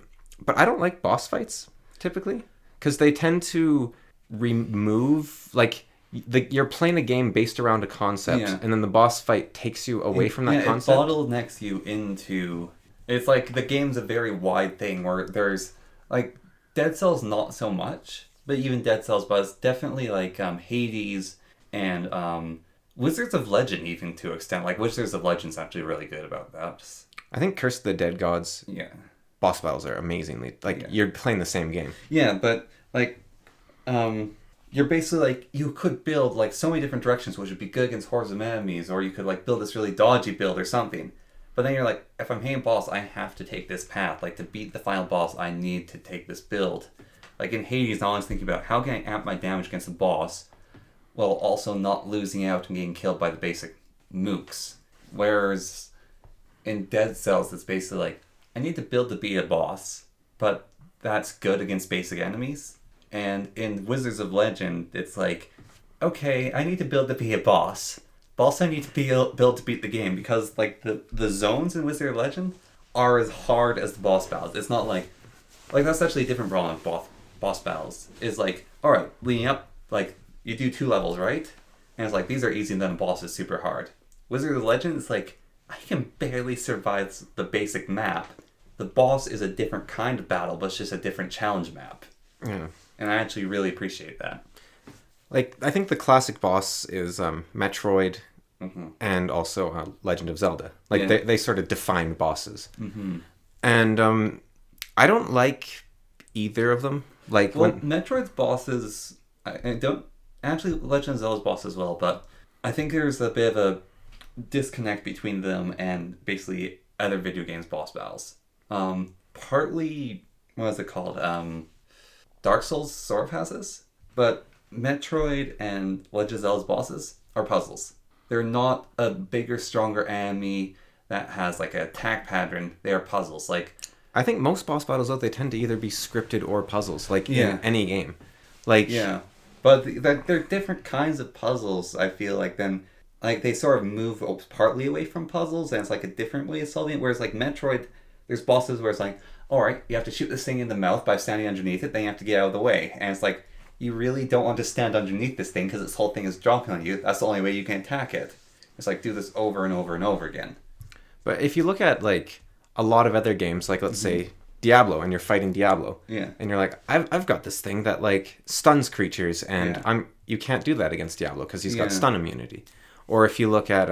But I don't like boss fights, typically, because they tend to remove... Like, you're playing a game based around a concept, and then the boss fight takes you away from that concept. It bottlenecks you into... It's like the game's a very wide thing where there's... Like, Dead Cells not so much, but even Dead Cells, but it's definitely like Hades and Wizards of Legend even to an extent. Like, Wizards of Legend's actually really good about that. I think Curse of the Dead Gods boss battles are amazingly... Like, you're playing the same game. Yeah, but, like... you're basically like, you could build like so many different directions which would be good against hordes of enemies, or you could like build this really dodgy build or something. But then you're like, if I'm hitting boss, I have to take this path. Like, to beat the final boss, I need to take this build. Like in Hades, I was thinking about how can I amp my damage against the boss while also not losing out and getting killed by the basic mooks. Whereas in Dead Cells, it's basically like, I need to build to beat a boss, but that's good against basic enemies. And in Wizards of Legend, it's like, okay, I need to build to be a boss, but also I need to build to beat the game, because like the zones in Wizard of Legend are as hard as the boss battles. It's not like that's actually a different problem with boss battles. It's like, all right, leading up, like you do 2 levels, right? And it's like, these are easy, and then the boss is super hard. Wizard of Legend is like, I can barely survive the basic map. The boss is a different kind of battle, but it's just a different challenge map. Yeah. And I actually really appreciate that. Like, I think the classic boss is Metroid and also Legend of Zelda. Like, they sort of define bosses. And I don't like either of them. Like, well, Metroid's bosses, I don't... Actually, Legend of Zelda's boss as well, but I think there's a bit of a disconnect between them and basically other video games boss battles. Partly, what is it called? Dark Souls sort of has this, but Metroid and Legend of Zelda's bosses are puzzles. They're not a bigger, stronger enemy that has like an attack pattern. They are puzzles. Like, I think most boss battles, though, they tend to either be scripted or puzzles, like in any game. Like, but they're different kinds of puzzles. I feel like then, like they sort of move partly away from puzzles, and it's like a different way of solving it. Whereas like Metroid, there's bosses where it's like, all right, you have to shoot this thing in the mouth by standing underneath it, then you have to get out of the way. And it's like, you really don't want to stand underneath this thing because this whole thing is dropping on you. That's the only way you can attack it. It's like, do this over and over and over again. But if you look at, like, a lot of other games, like, let's say, Diablo, and you're fighting Diablo. Yeah. And you're like, I've got this thing that, like, stuns creatures, and you can't do that against Diablo because he's got stun immunity. Or if you look at...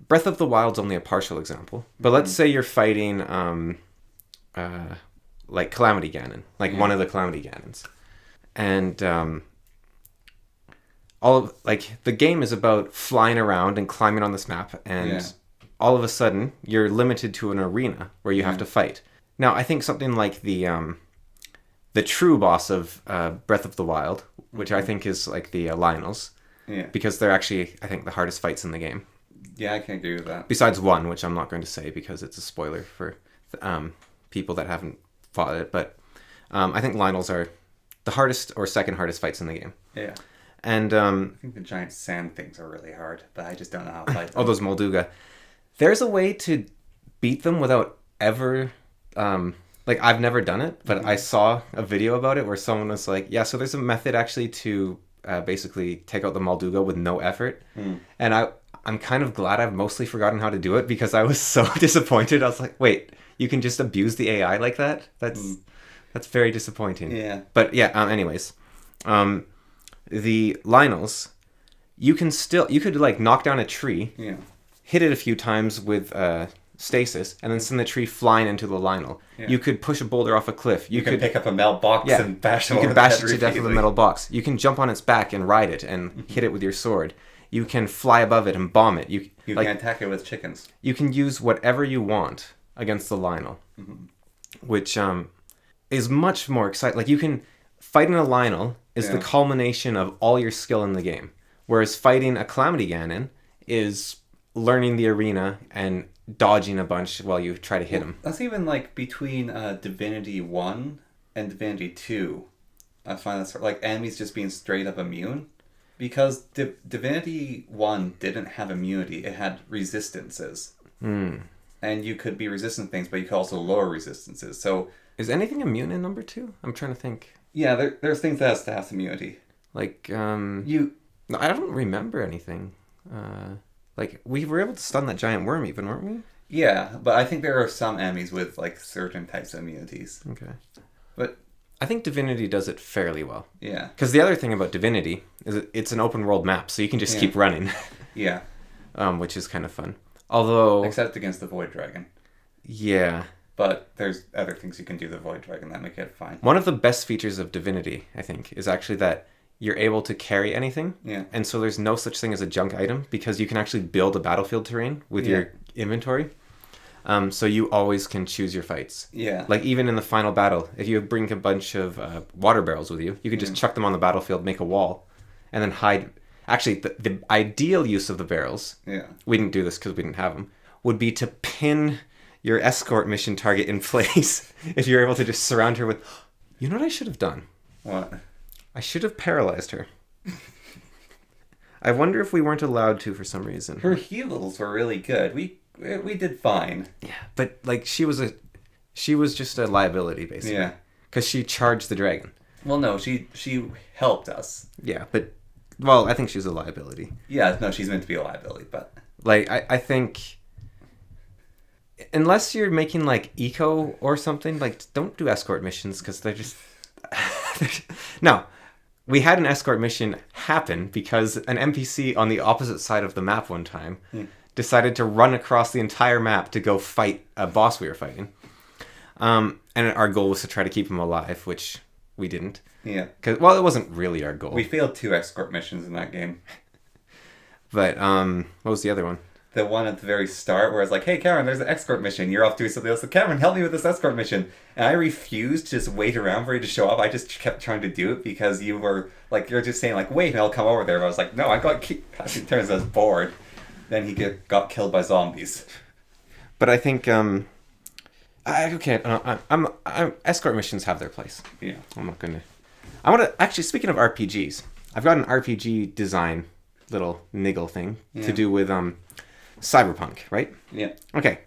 Breath of the Wild's only a partial example. But let's say you're fighting... like Calamity Ganon, like one of the Calamity Ganons, and all of like the game is about flying around and climbing on this map, and all of a sudden you're limited to an arena where you have to fight. Now, I think something like the true boss of Breath of the Wild, which I think is like the Lionels, because they're actually, I think, the hardest fights in the game. Yeah, I can agree with that. Besides one, which I'm not going to say because it's a spoiler for people that haven't fought it, but I think Lionels are the hardest or second hardest fights in the game. Yeah. And I think the giant sand things are really hard, but I just don't know how to fight them. Oh, those Molduga. There's a way to beat them without ever... like, I've never done it, but I saw a video about it where someone was like, yeah, so there's a method actually to basically take out the Molduga with no effort. And I'm kind of glad I've mostly forgotten how to do it because I was so disappointed. I was like, wait, you can just abuse the AI like that? That's very disappointing. Yeah. But yeah, anyways. The Lynels, you could like knock down a tree, Yeah. hit it a few times with stasis, and then send the tree flying into the Lynel. Yeah. You could push a boulder off a cliff. You could pick up a metal box and bash it. You can bash it to death with a metal box. You can jump on its back and ride it and hit it with your sword. You can fly above it and bomb it. You can attack it with chickens. You can use whatever you want against the Lynel, which is much more exciting. Like, you can... Fighting a Lynel is the culmination of all your skill in the game. Whereas fighting a Calamity Ganon is learning the arena and dodging a bunch while you try to hit him. That's even like between Divinity 1 and Divinity 2. I find that's like enemies just being straight up immune. Because Divinity 1 didn't have immunity, it had resistances. And you could be resistant to things, but you could also lower resistances. So is anything immune in number 2? I'm trying to think. Yeah, there's things that has immunity. Like, No, I don't remember anything. Like, we were able to stun that giant worm even, weren't we? Yeah, but I think there are some enemies with, like, certain types of immunities. Okay. But I think Divinity does it fairly well. Yeah. Because the other thing about Divinity is it's an open world map, so you can just keep running. Yeah. Which is kind of fun. Although... Except against the Void Dragon. Yeah. But there's other things you can do with the Void Dragon that make it fine. One of the best features of Divinity, I think, is actually that you're able to carry anything. Yeah. And so there's no such thing as a junk item because you can actually build a battlefield terrain with your inventory. So you always can choose your fights. Yeah. Like, even in the final battle, if you bring a bunch of water barrels with you, you could just chuck them on the battlefield, make a wall, and then hide. Actually, the ideal use of the barrels, we didn't do this because we didn't have them, would be to pin your escort mission target in place if you're able to just surround her with... You know what I should have done? What? I should have paralyzed her. I wonder if we weren't allowed to for some reason. Her heals were really good. We did fine. Yeah, but like she was just a liability basically. Yeah. Because she charged the dragon. Well, no, she helped us. Yeah, but I think she's a liability. Yeah, no, she's meant to be a liability, but like I think unless you're making like eco or something, like don't do escort missions because they're just no. We had an escort mission happen because an NPC on the opposite side of the map one time decided to run across the entire map to go fight a boss we were fighting. And our goal was to try to keep him alive, which we didn't. Yeah. It wasn't really our goal. We failed 2 escort missions in that game. But what was the other one? The one at the very start where it's like, hey, Cameron, there's an escort mission. You're off doing something else. So, Cameron, help me with this escort mission. And I refused to just wait around for you to show up. I just kept trying to do it because you were, like, you're just saying, like, wait, and I'll come over there. But I was like, no, I got passing turns. I was bored. Then he got killed by zombies. But I think, escort missions have their place. Yeah. I want to, actually, speaking of RPGs, I've got an RPG design little niggle thing to do with, Cyberpunk, right? Yeah. Okay.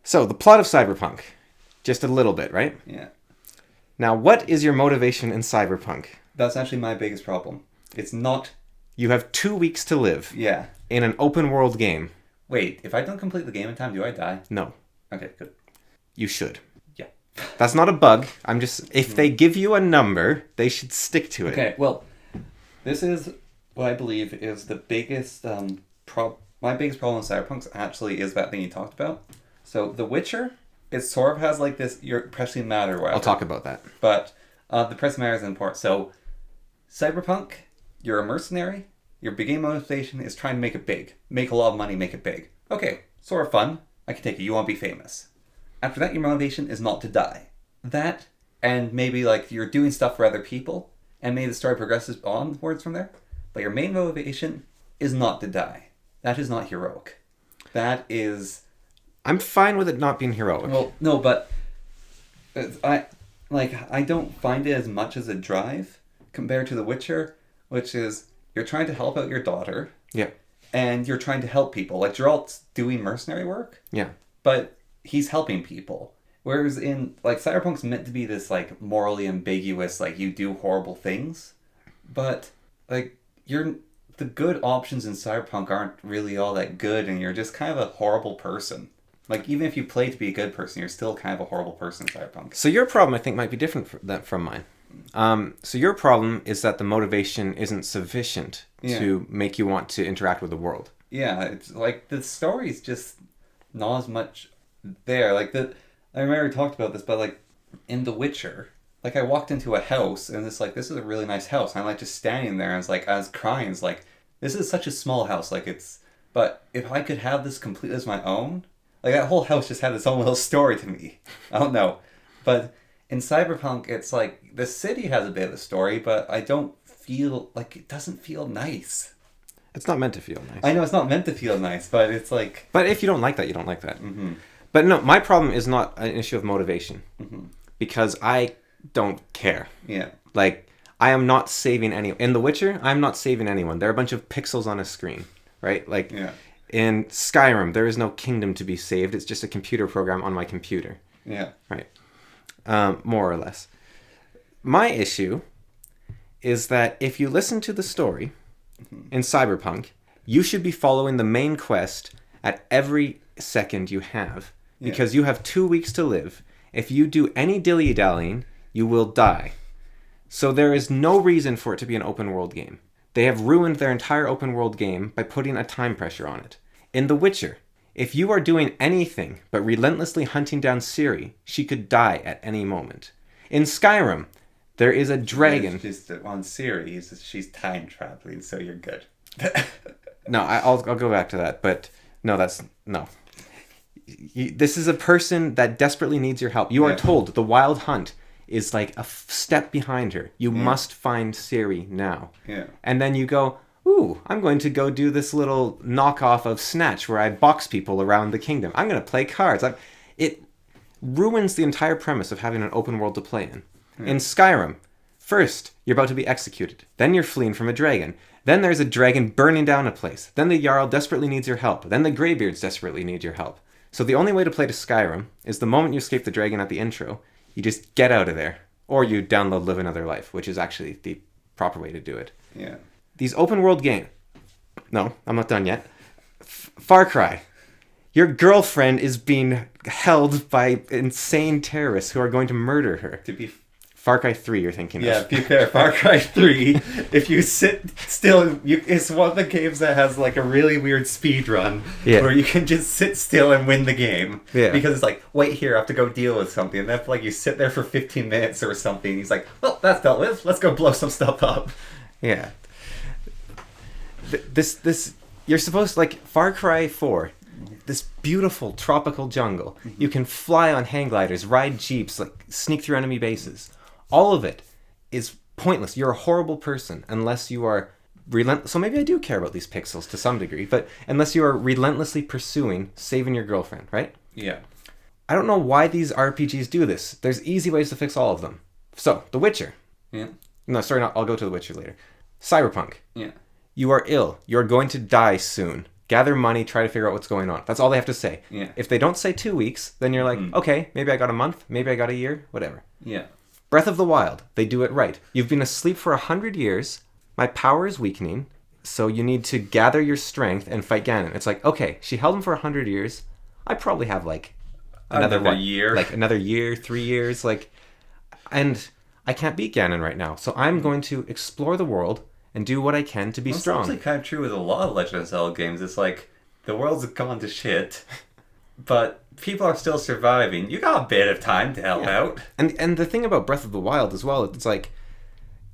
So, the plot of Cyberpunk. Just a little bit, right? Yeah. Now, what is your motivation in Cyberpunk? That's actually my biggest problem. It's not... You have 2 weeks to live. Yeah. In an open world game. Wait, if I don't complete the game in time, do I die? No. Okay, good. You should. Yeah. That's not a bug. I'm just... If they give you a number, they should stick to it. Okay, well, this is what I believe is the biggest my biggest problem with Cyberpunk actually is that thing you talked about. So, The Witcher, it sort of has like this, your pressing matter, whatever. I'll talk about that. But the pressing matter is important. So, Cyberpunk, you're a mercenary. Your beginning motivation is trying to make it big. Make a lot of money, make it big. Okay, sort of fun. I can take it. You want to be famous. After that, your motivation is not to die. That, and maybe like you're doing stuff for other people, and maybe the story progresses onwards from there. But your main motivation is not to die. That is not heroic. That is... I'm fine with it not being heroic. Well, no, but I don't find it as much as a drive compared to The Witcher, which is you're trying to help out your daughter. Yeah. And you're trying to help people. Like, Geralt's doing mercenary work. Yeah. But he's helping people. Whereas in, like, Cyberpunk's meant to be this, like, morally ambiguous, like, you do horrible things. But, like, the the good options in Cyberpunk aren't really all that good, and you're just kind of a horrible person. Like, even if you play to be a good person, you're still kind of a horrible person in Cyberpunk. So your problem, I think, might be different from mine. So your problem is that the motivation isn't sufficient to make you want to interact with the world. Yeah, it's like the story's just not as much there. Like, I remember we talked about this, but like in The Witcher, like I walked into a house and it's like, this is a really nice house. And I'm like just standing there and I was crying. It's like, this is such a small house. Like but if I could have this completely as my own, like that whole house just had its own little story to me. I don't know. But in Cyberpunk, it's like the city has a bit of a story, but I don't feel like it doesn't feel nice. It's not meant to feel nice. I know it's not meant to feel nice, but it's like... But if you don't like that, you don't like that. Mm-hmm. But no, my problem is not an issue of motivation. Mm-hmm. Because I don't care. Yeah. Like, I am not saving anyone. In The Witcher, I'm not saving anyone. There are a bunch of pixels on a screen, right? Like, in Skyrim, there is no kingdom to be saved. It's just a computer program on my computer. Yeah. Right. More or less. My issue is that if you listen to the story in Cyberpunk, you should be following the main quest at every second you have. Because you have 2 weeks to live. If you do any dilly-dallying, you will die. So there is no reason for it to be an open world game. They have ruined their entire open world game by putting a time pressure on it. In The Witcher, if you are doing anything but relentlessly hunting down Ciri, she could die at any moment. In Skyrim, there is a dragon... Just on Ciri, she's time traveling, so you're good. No, I'll go back to that, but no, no. This is a person that desperately needs your help. You are told the Wild Hunt is like a step behind her. You must find Ciri now. Yeah. And then you go, ooh, I'm going to go do this little knockoff of Snatch where I box people around the kingdom. I'm going to play cards. It ruins the entire premise of having an open world to play in. In Skyrim, first, you're about to be executed. Then you're fleeing from a dragon. Then there's a dragon burning down a place. Then the Jarl desperately needs your help. Then the Greybeards desperately need your help. So the only way to play to Skyrim is the moment you escape the dragon at the intro, you just get out of there. Or you download Live Another Life, which is actually the proper way to do it. Yeah. These open world games... No, I'm not done yet. Far Cry. Your girlfriend is being held by insane terrorists who are going to murder her. To be Far Cry 3 you're thinking of. Yeah, be fair, Far Cry 3, if you sit still, it's one of the games that has like a really weird speed run where you can just sit still and win the game. Yeah. Because it's like, wait here, I have to go deal with something. And then like you sit there for 15 minutes or something, he's like, well, that's dealt with, let's go blow some stuff up. Yeah. This you're supposed to, like, Far Cry 4, this beautiful tropical jungle. You can fly on hang gliders, ride jeeps, like sneak through enemy bases. All of it is pointless. You're a horrible person unless you are relentless. So maybe I do care about these pixels to some degree, but unless you are relentlessly pursuing saving your girlfriend, right? Yeah. I don't know why these RPGs do this. There's easy ways to fix all of them. So, The Witcher. Yeah. No, sorry, I'll go to The Witcher later. Cyberpunk. Yeah. You are ill. You're going to die soon. Gather money, try to figure out what's going on. That's all they have to say. Yeah. If they don't say 2 weeks, then you're like, okay, maybe I got a month, maybe I got a year, whatever. Yeah. Breath of the Wild, they do it right. You've been asleep for 100 years. My power is weakening, so you need to gather your strength and fight Ganon. It's like, okay, she held him for 100 years. I probably have like another year, like another year, 3 years, like, and I can't beat Ganon right now. So I'm going to explore the world and do what I can to be strong. It's actually kind of true with a lot of Legend of Zelda games. It's like the world's gone to shit, but people are still surviving. You got a bit of time to help out. And the thing about Breath of the Wild as well, it's like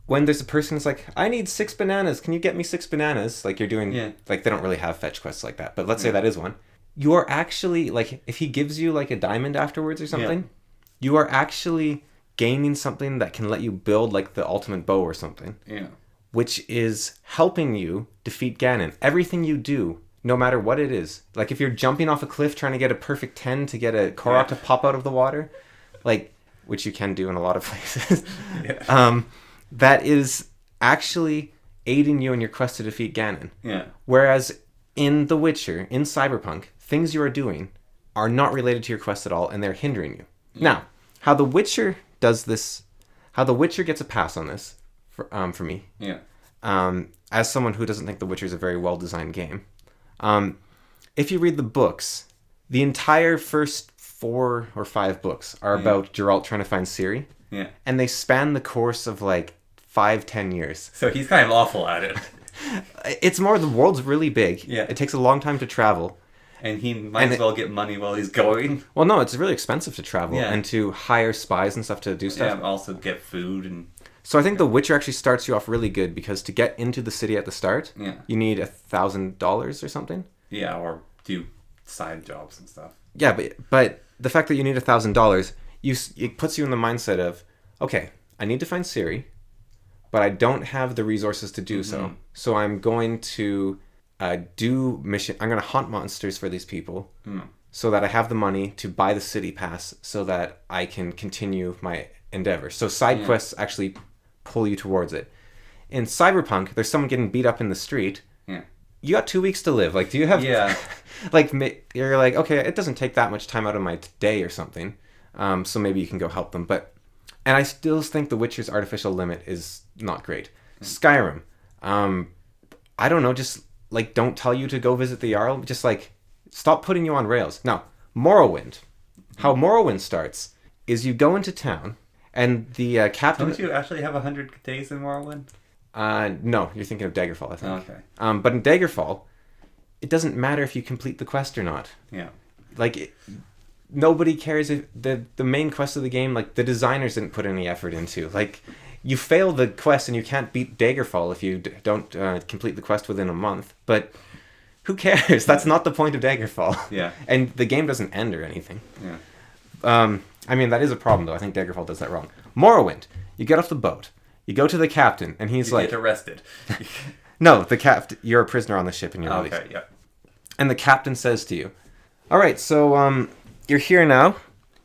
when there's a person who's like, I need 6 bananas. Can you get me 6 bananas? Like you're doing, like they don't really have fetch quests like that, but let's say that is one. You are actually, like, if he gives you like a diamond afterwards or something, you are actually gaining something that can let you build like the ultimate bow or something. Yeah. Which is helping you defeat Ganon. Everything you do, no matter what it is. Like if you're jumping off a cliff trying to get a perfect 10 to get a Korok to pop out of the water, like, which you can do in a lot of places, that is actually aiding you in your quest to defeat Ganon. Yeah. Whereas in The Witcher, in Cyberpunk, things you are doing are not related to your quest at all, and they're hindering you. Yeah. Now, how The Witcher does this, how The Witcher gets a pass on this, for me, as someone who doesn't think The Witcher is a very well-designed game, if you read the books, the entire first 4 or 5 books are about Geralt trying to find Ciri. Yeah. And they span the course of like 5-10 years. So he's kind of awful at it. It's more, the world's really big. Yeah. It takes a long time to travel. And he might as well get money while he's going. Well, no, it's really expensive to travel Yeah. and to hire spies and stuff to do stuff. Yeah, and also get food and... So I think The Witcher actually starts you off really good because to get into the city at the start, you need $1,000 or something. Yeah, or do side jobs and stuff. Yeah, but the fact that you need $1,000, it puts you in the mindset of, okay, I need to find Ciri, but I don't have the resources to do so. So I'm going to do mission. I'm going to hunt monsters for these people so that I have the money to buy the city pass so that I can continue my endeavor. So side quests actually pull you towards it. In Cyberpunk, there's someone getting beat up in the street. Yeah. You got 2 weeks to live. Like, do you have... Yeah. like, you're like, okay, it doesn't take that much time out of my day or something. So maybe you can go help them. And I still think The Witcher's artificial limit is not great. Skyrim. I don't know, just, like, don't tell you to go visit the Jarl. Just, like, stop putting you on rails. Now, Morrowind. How Morrowind starts is you go into town, and the captain... Don't you actually have 100 days in Morrowind? No, you're thinking of Daggerfall, I think. Okay. But in Daggerfall, it doesn't matter if you complete the quest or not. Yeah. Like, nobody cares if the main quest of the game, like, the designers didn't put any effort into. Like, you fail the quest and you can't beat Daggerfall if you don't complete the quest within a month. But who cares? That's not the point of Daggerfall. Yeah. And the game doesn't end or anything. Yeah. I mean, that is a problem, though. I think Daggerfall does that wrong. Morrowind. You get off the boat. You go to the captain, and he's like... You get arrested. No, the captain... You're a prisoner on the ship, and you're released. Okay, yeah. And the captain says to you, all right, so you're here now.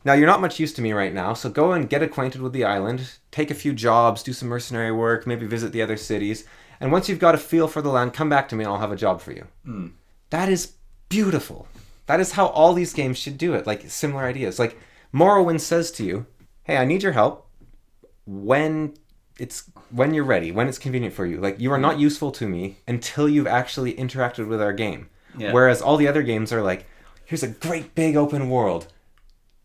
Now, you're not much use to me right now, so go and get acquainted with the island, take a few jobs, do some mercenary work, maybe visit the other cities, and once you've got a feel for the land, come back to me and I'll have a job for you. That is beautiful. That is how all these games should do it, like similar ideas. Like, Morrowind says to you, hey, I need your help when you're ready, when it's convenient for you. Like, you are not useful to me until you've actually interacted with our game. Yeah. Whereas all the other games are like, here's a great big open world.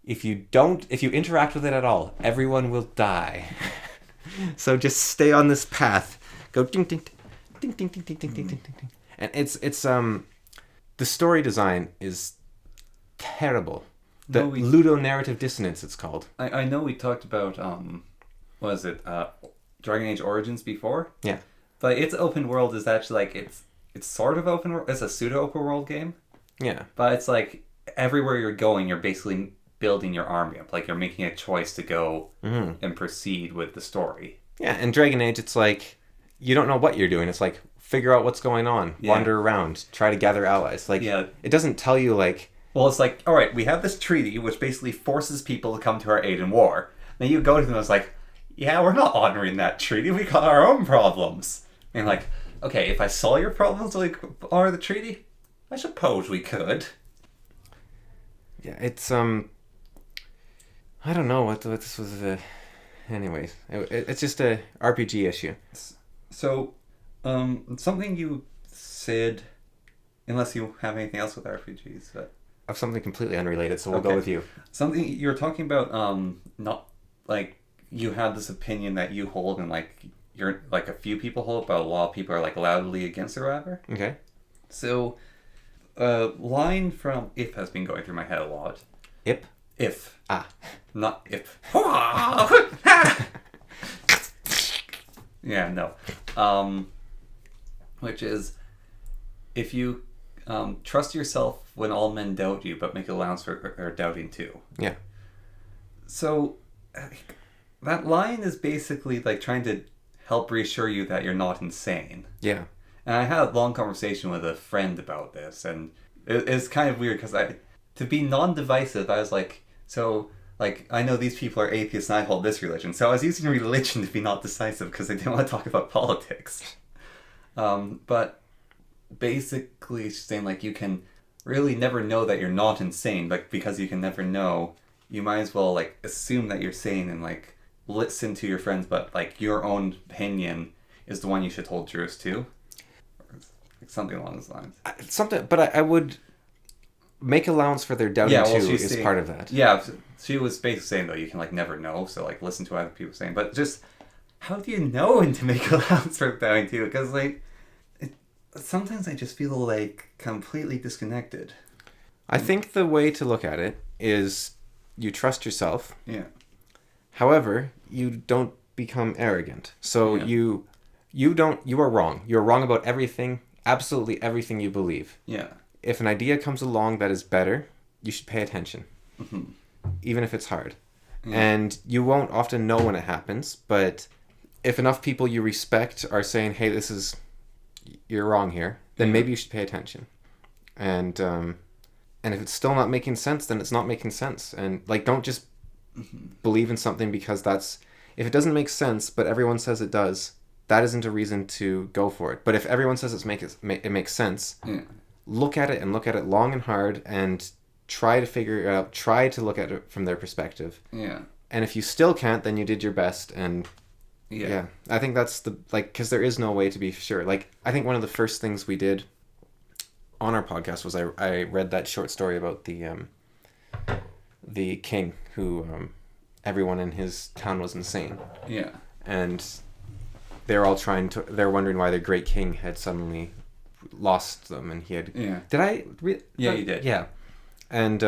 If you interact with it at all, everyone will die. So just stay on this path. Go ding ding ding ding ding ding ding ding ding ding. And it's the story design is terrible. The ludonarrative dissonance, it's called. I know we talked about Dragon Age Origins before. Yeah. But its open world is actually like it's sort of open world. It's a pseudo open world game. Yeah. But it's like everywhere you're going, you're basically building your army up. Like, you're making a choice to go and proceed with the story. Yeah, and Dragon Age, it's like you don't know what you're doing. It's like figure out what's going on, wander around, try to gather allies. Like, it doesn't tell you like. Well, it's like, all right, we have this treaty which basically forces people to come to our aid in war. Then you go to them and it's like, yeah, we're not honoring that treaty. We got our own problems. And like, okay, if I solve your problems, like, honor the treaty, I suppose we could. Yeah, it's I don't know what this was. Anyways, it's just a RPG issue. So, something you said, unless you have anything else with RPGs, but of something completely unrelated, so we'll go with you. Something you were talking about, not like you had this opinion that you hold, and like you're like a few people hold, but a lot of people are like loudly against it or whatever. Okay. So, a line from If has been going through my head a lot. If. Not if. Yeah, no. Which is, if you trust yourself when all men doubt you, but make allowance for their doubting too. Yeah. So, that line is basically like trying to help reassure you that you're not insane. Yeah. And I had a long conversation with a friend about this, and it's kind of weird because to be non-divisive, I was like, so, like, I know these people are atheists and I hold this religion. So I was using religion to be not decisive because I didn't want to talk about politics. But basically saying, like, you can really never know that you're not insane, but because you can never know, you might as well, like, assume that you're sane and, like, listen to your friends, but, like, your own opinion is the one you should hold jurors to. Or something along those lines. But I would make allowance for their doubting too is part of that. Yeah, she was basically saying, though, you can, like, never know, so, like, listen to what other people are saying. But just, how do you know when to make allowance for doubting too? Because, like, sometimes I just feel, like, completely disconnected. I think the way to look at it is you trust yourself. Yeah. However, you don't become arrogant. So you are wrong. You're wrong about everything, absolutely everything you believe. Yeah. If an idea comes along that is better, you should pay attention. Mm-hmm. Even if it's hard. Yeah. And you won't often know when it happens, but if enough people you respect are saying, hey, you're wrong here, then maybe you should pay attention. And if it's still not making sense, then it's not making sense. And, like, don't just believe in something because if it doesn't make sense, but everyone says it does, that isn't a reason to go for it. But if everyone says it makes sense, look at it long and hard and try to figure it out, try to look at it from their perspective. Yeah. And if you still can't, then you did your best. And yeah, I think that's because there is no way to be sure. Like, I think one of the first things we did on our podcast was I read that short story about the king who everyone in his town was insane. Yeah. And they're wondering why their great king had suddenly lost them, and he had. Yeah. Did I? Yeah, you did. Yeah. And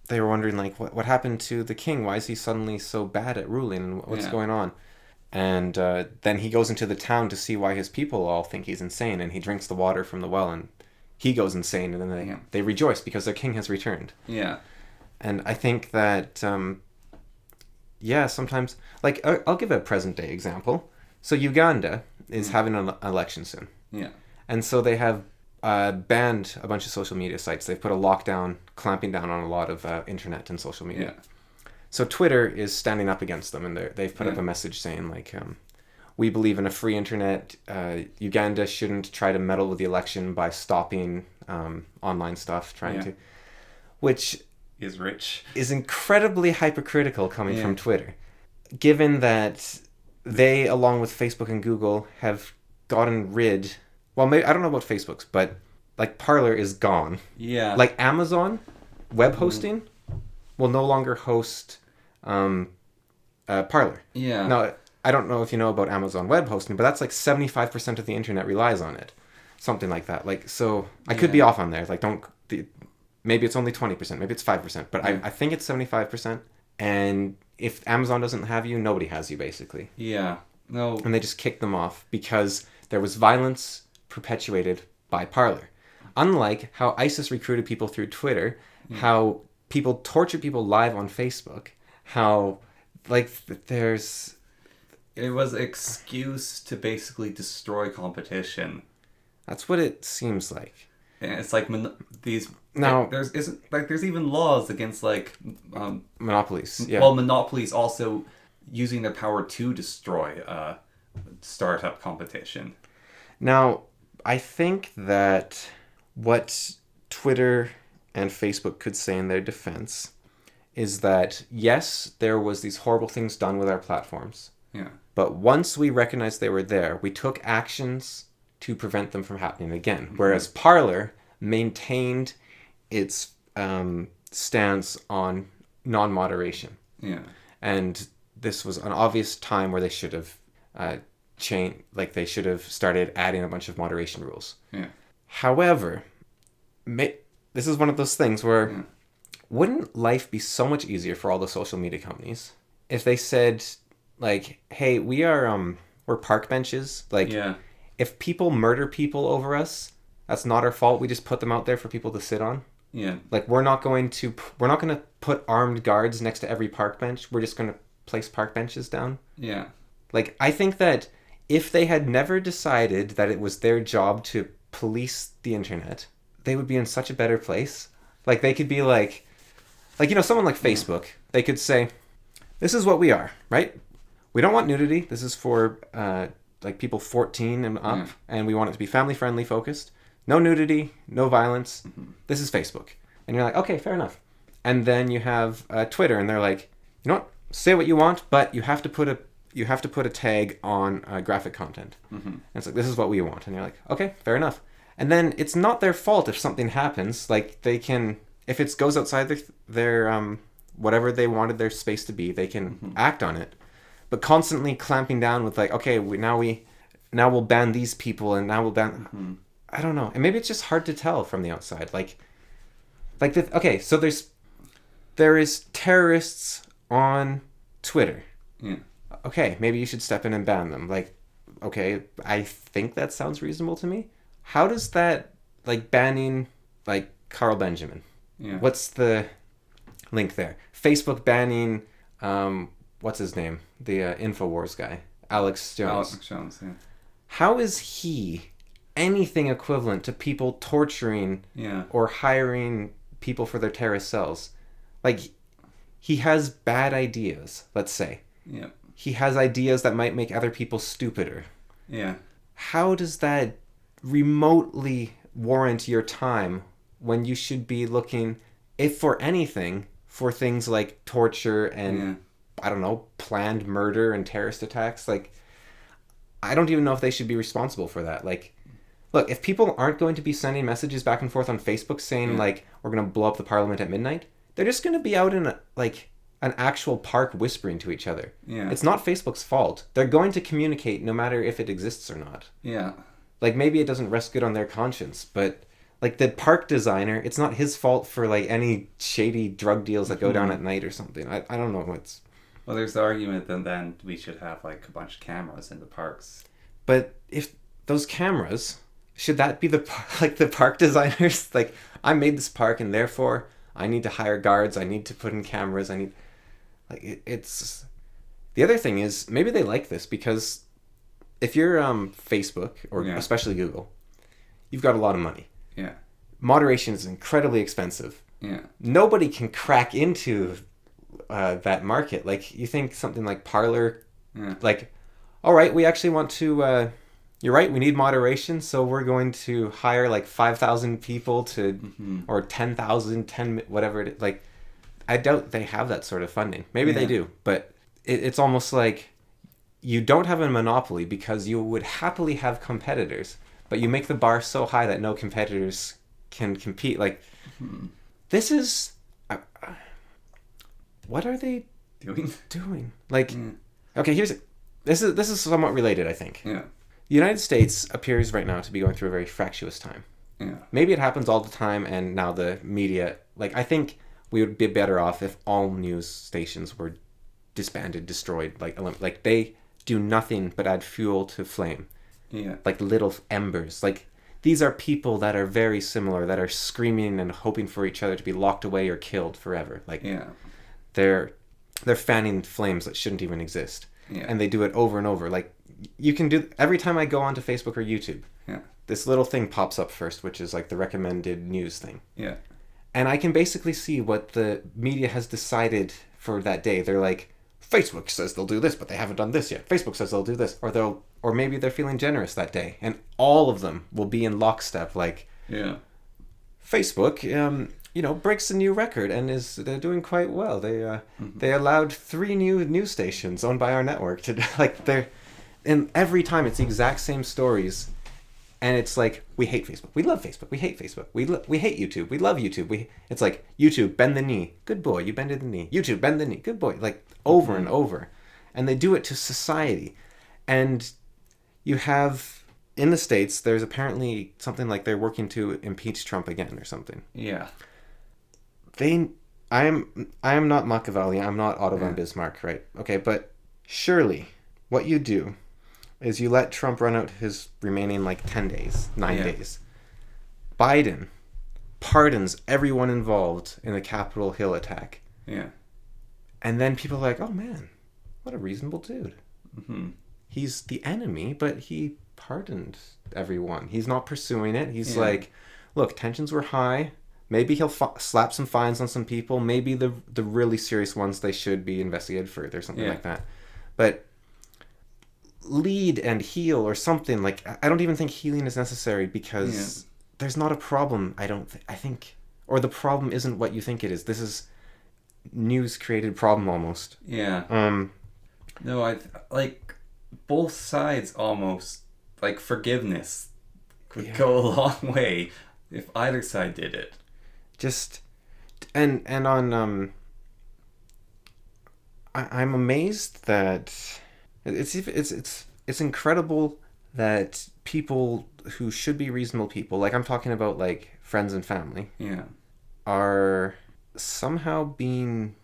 they were wondering, like, what happened to the king? Why is he suddenly so bad at ruling, and what's going on? And then he goes into the town to see why his people all think he's insane, and he drinks the water from the well, and he goes insane, and then they rejoice because their king has returned. Yeah. And I think that, sometimes, like, I'll give a present-day example. So Uganda is having an election soon. Yeah. And so they have banned a bunch of social media sites. They've put a lockdown, clamping down on a lot of internet and social media. Yeah. So Twitter is standing up against them, and they've put up a message saying, like, we believe in a free internet. Uganda shouldn't try to meddle with the election by stopping online stuff, which is incredibly hypocritical coming from Twitter, given that they, along with Facebook and Google, have gotten rid. Well, maybe, I don't know about Facebook's, but, like, Parler is gone. Yeah. Like, Amazon web hosting will no longer host Parler. Yeah. Now, I don't know if you know about Amazon web hosting, but that's like 75% of the internet relies on it. Something like that. Like, so I could be off on there. Like, maybe it's only 20%, maybe it's 5%, but I think it's 75%. And if Amazon doesn't have you, nobody has you, basically. Yeah. No. And they just kicked them off because there was violence perpetuated by Parler. Unlike how ISIS recruited people through Twitter, how people torture people live on Facebook, how, like, there's... It was an excuse to basically destroy competition. That's what it seems like. And it's like there's even laws against, like, monopolies. Yeah. Well, monopolies also using their power to destroy startup competition. Now, I think that what Twitter and Facebook could say in their defense is that, yes, there was these horrible things done with our platforms. Yeah. But once we recognized they were there, we took actions to prevent them from happening again. Mm-hmm. Whereas Parler maintained its stance on non-moderation. Yeah. And this was an obvious time where they should have they should have started adding a bunch of moderation rules. Yeah. However, this is one of those things where wouldn't life be so much easier for all the social media companies if they said, like, hey, we're park benches. Like, if people murder people over us, that's not our fault. We just put them out there for people to sit on. Yeah. Like, we're not going to put armed guards next to every park bench. We're just going to place park benches down. Yeah. Like, I think that if they had never decided that it was their job to police the internet, they would be in such a better place. Like, they could be like, someone like Facebook, they could say, this is what we are, right? We don't want nudity. This is for, people 14 and up, and we want it to be family-friendly focused. No nudity, no violence. Mm-hmm. This is Facebook. And you're like, okay, fair enough. And then you have Twitter, and they're like, you know what? Say what you want, but you have to put you have to put a tag on graphic content. And it's like, this is what we want. And you're like, okay, fair enough. And then it's not their fault if something happens. Like, they can, if it goes outside their whatever they wanted their space to be, they can act on it. But constantly clamping down with like, okay, now we'll ban these people, and now we'll ban. I don't know, and maybe it's just hard to tell from the outside. Okay, so there is terrorists on Twitter. Yeah. Okay, maybe you should step in and ban them. Like, okay, I think that sounds reasonable to me. How does that, like, banning, like, Carl Benjamin? Yeah. What's the link there? Facebook banning, what's his name? The InfoWars guy, Alex Jones. Alex Jones, yeah. How is he anything equivalent to people torturing or hiring people for their terrorist cells? Like, he has bad ideas, let's say. Yeah. He has ideas that might make other people stupider. Yeah. How does that remotely warrant your time when you should be looking, if for anything, for things like torture and, I don't know, planned murder and terrorist attacks? Like, I don't even know if they should be responsible for that. Like, look, if people aren't going to be sending messages back and forth on Facebook saying, like, we're going to blow up the parliament at midnight, they're just going to be out in, an actual park whispering to each other. Yeah. It's not Facebook's fault. They're going to communicate no matter if it exists or not. Yeah. Like, maybe it doesn't rest good on their conscience, but, like, the park designer, it's not his fault for, like, any shady drug deals that go down at night or something. I don't know what's... Well, there's the argument that then we should have, like, a bunch of cameras in the parks. But if those cameras, should that be the park designers? Like, I made this park and therefore I need to hire guards, I need to put in cameras, it's... The other thing is, maybe they like this because if you're Facebook, or especially Google, you've got a lot of money. Yeah. Moderation is incredibly expensive. Yeah. Nobody can crack into that market. Like, you think something like Parler, like, all right, we actually want to... you're right, we need moderation, so we're going to hire like 5,000 people to, or 10,000, whatever it is. Like, I doubt they have that sort of funding. Maybe they do, but it's almost like you don't have a monopoly because you would happily have competitors, but you make the bar so high that no competitors can compete. Like, this is... what are they doing? Like, okay, this is somewhat related, I think. Yeah. The United States appears right now to be going through a very fractious time. Yeah. Maybe it happens all the time, and now the media... Like, I think we would be better off if all news stations were disbanded, destroyed. Like they do nothing but add fuel to flame. Yeah. Like little embers. Like, these are people that are very similar, that are screaming and hoping for each other to be locked away or killed forever. Like, they're fanning flames that shouldn't even exist. Yeah. And they do it over and over. Like, you can do... Every time I go onto Facebook or YouTube, this little thing pops up first, which is like the recommended news thing. Yeah. And I can basically see what the media has decided for that day. They're like, Facebook says they'll do this, but they haven't done this yet. Facebook says they'll do this. Or maybe they're feeling generous that day. And all of them will be in lockstep. Like, Facebook, breaks a new record and they're doing quite well. They allowed 3 new news stations owned by our network to, like, and every time it's the exact same stories. And it's like, we hate Facebook. We love Facebook. We hate Facebook. We hate YouTube. We love YouTube. It's like, YouTube, bend the knee. Good boy, you bended the knee. YouTube, bend the knee. Good boy. Like, over and over. And they do it to society. And you have, in the States, there's apparently something like they're working to impeach Trump again or something. Yeah. I am not Machiavelli. I'm not Otto von Bismarck, right? Okay, but surely what you do is you let Trump run out his remaining, 9 days. Biden pardons everyone involved in the Capitol Hill attack. Yeah. And then people are like, oh man, what a reasonable dude. Mm-hmm. He's the enemy, but he pardoned everyone. He's not pursuing it. He's like, look, tensions were high. Maybe he'll slap some fines on some people. Maybe the really serious ones, they should be investigated further, something like that. But lead and heal or something. Like, I don't even think healing is necessary because there's not a problem, I think. Or the problem isn't what you think it is. This is news-created problem almost. Yeah. No, I like both sides almost like forgiveness could go a long way if either side did it. Just and on I'm amazed that it's incredible that people who should be reasonable people, like I'm talking about like friends and family, Yeah. are somehow being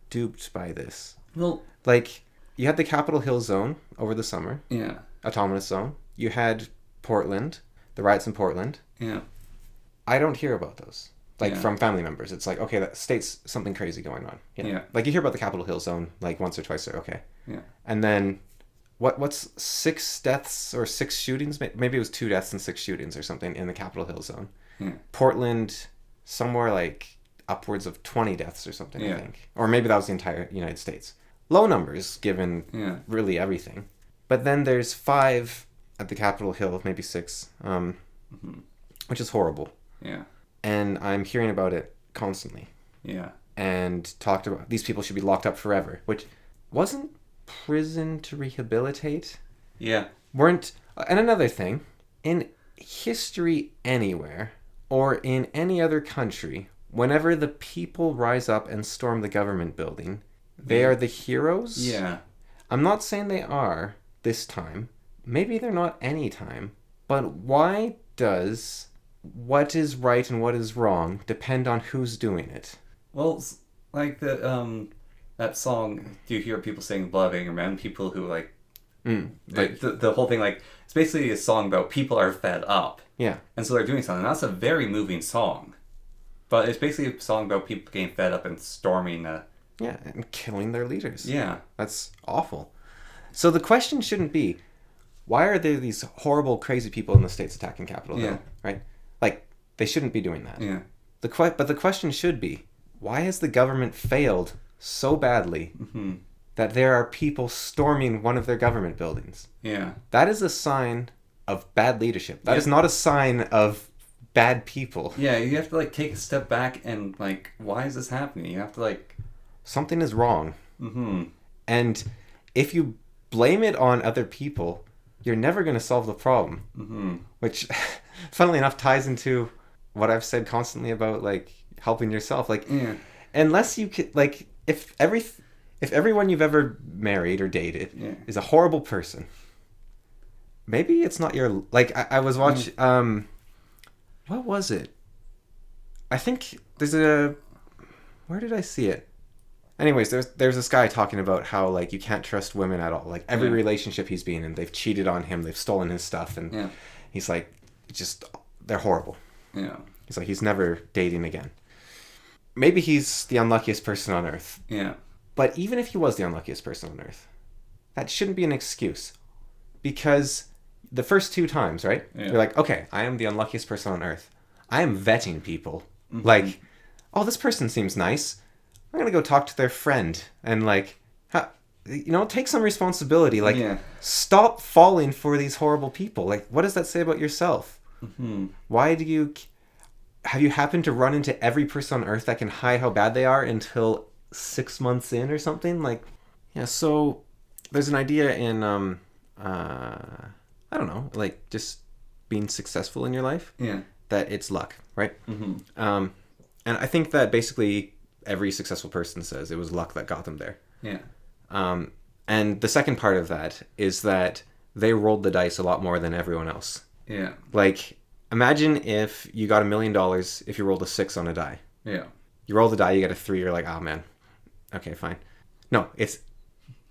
duped by this. Well, Like, you had the Capitol Hill zone over the summer, yeah. autonomous zone. You had Portland, the riots in Portland. Yeah. I don't hear about those. Like, Yeah. from family members. It's like, okay, that state's something crazy going on. Yeah. Like, you hear about the Capitol Hill zone, like, once or twice, okay. Yeah. And then, what's 6 deaths or 6 shootings? Maybe it was 2 deaths and 6 shootings or something in the Capitol Hill zone. Yeah. Portland, somewhere like upwards of 20 deaths or something, I think. Or maybe that was the entire United States. Low numbers, given really everything. But then there's 5 at the Capitol Hill, maybe 6, which is horrible. Yeah. And I'm hearing about it constantly. Yeah. And talked about these people should be locked up forever, which wasn't prison to rehabilitate. Yeah. And another thing, in history anywhere or in any other country, whenever the people rise up and storm the government building, they are the heroes. Yeah. I'm not saying they are this time. Maybe they're not any time. But why does what is right and what is wrong depend on who's doing it? Well, like that song, do you hear people saying "Blood of Angry Men"? People who like the whole thing, like it's basically a song about people are fed up. Yeah. And so they're doing something. That's a very moving song. But it's basically a song about people getting fed up and storming Yeah, and killing their leaders. Yeah. That's awful. So the question shouldn't be, why are there these horrible, crazy people in the States attacking Capitol Hill? Right? Like, they shouldn't be doing that. Yeah. But the question should be, why has the government failed so badly that there are people storming one of their government buildings? Yeah. That is a sign of bad leadership. That is not a sign of bad people. Yeah, you have to like take a step back and like, why is this happening? You have to like... Something is wrong. And if you blame it on other people, you're never going to solve the problem. Which, funnily enough, ties into what I've said constantly about like helping yourself. Like, unless you could, like, if everyone you've ever married or dated is a horrible person, maybe it's not your, like, I was watching, what was it? I think there's where did I see it? Anyways, there's this guy talking about how, like, you can't trust women at all. Like, every relationship he's been in, they've cheated on him, they've stolen his stuff, and he's like, they're horrible. Yeah. He's like, he's never dating again. Maybe he's the unluckiest person on earth. Yeah. But even if he was the unluckiest person on earth, that shouldn't be an excuse. Because the first 2 times, right? You're like, okay, I am the unluckiest person on earth. I am vetting people. Like, oh, this person seems nice. I'm going to go talk to their friend. And, like, take some responsibility. Like, stop falling for these horrible people. Like, what does that say about yourself? Why have you happened to run into every person on earth that can hide how bad they are until 6 months in or something? Like, yeah, so there's an idea in, I don't know, like, just being successful in your life. Yeah. That it's luck, right? And I think that basically every successful person says it was luck that got them there. Yeah. And the second part of that is that they rolled the dice a lot more than everyone else. Yeah. Like, imagine if you got $1 million if you rolled a 6 on a die. Yeah. You roll the die, you get a 3, you're like, oh man. Okay, fine. No, it's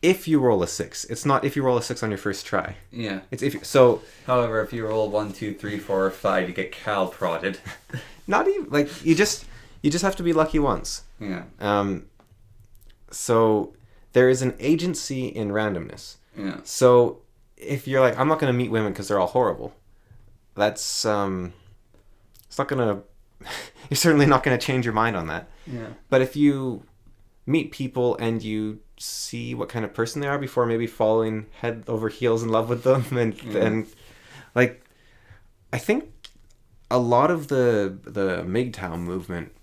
if you roll a 6. It's not if you roll a 6 on your first try. Yeah. It's if you, so. However, if you roll 1, 2, 3, 4, or 5, you get cow prodded. Not even, like, you just have to be lucky once. Yeah. So there is an agency in randomness. Yeah. So if you're like, I'm not going to meet women because they're all horrible, that's it's not going to you're certainly not going to change your mind on that. Yeah. But if you meet people and you see what kind of person they are before maybe falling head over heels in love with them, and like, I think a lot of the MGTOW movement,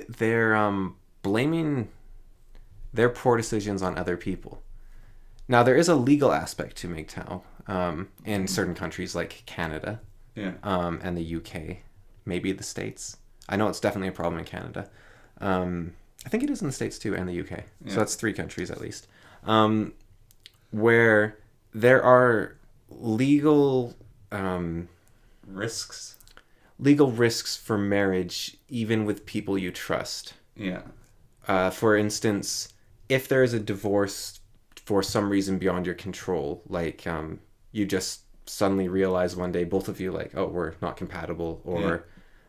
they're blaming their poor decisions on other people. Now, there is a legal aspect to MGTOW in certain countries like Canada and the UK, maybe the States. I know it's definitely a problem in Canada. I think it is in the States too and the UK. So that's 3 countries at least. Where there are legal risks for marriage even with people you trust. Yeah. For instance, if there is a divorce for some reason beyond your control, like you just suddenly realize one day both of you like, oh, we're not compatible, or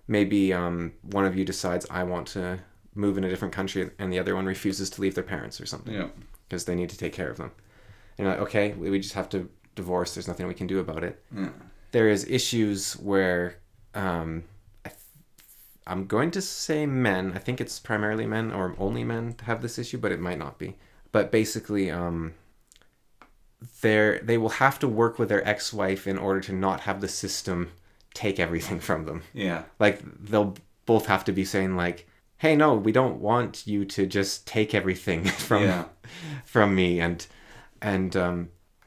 maybe one of you decides I want to move in a different country and the other one refuses to leave their parents or something because they need to take care of them. And you're like, okay, we just have to divorce. There's nothing we can do about it. There is issues where I'm going to say men. I think it's primarily men or only men have this issue, but it might not be. But basically, they will have to work with their ex-wife in order to not have the system take everything from them. Yeah. Like, they'll both have to be saying, like, hey, no, we don't want you to just take everything from me. And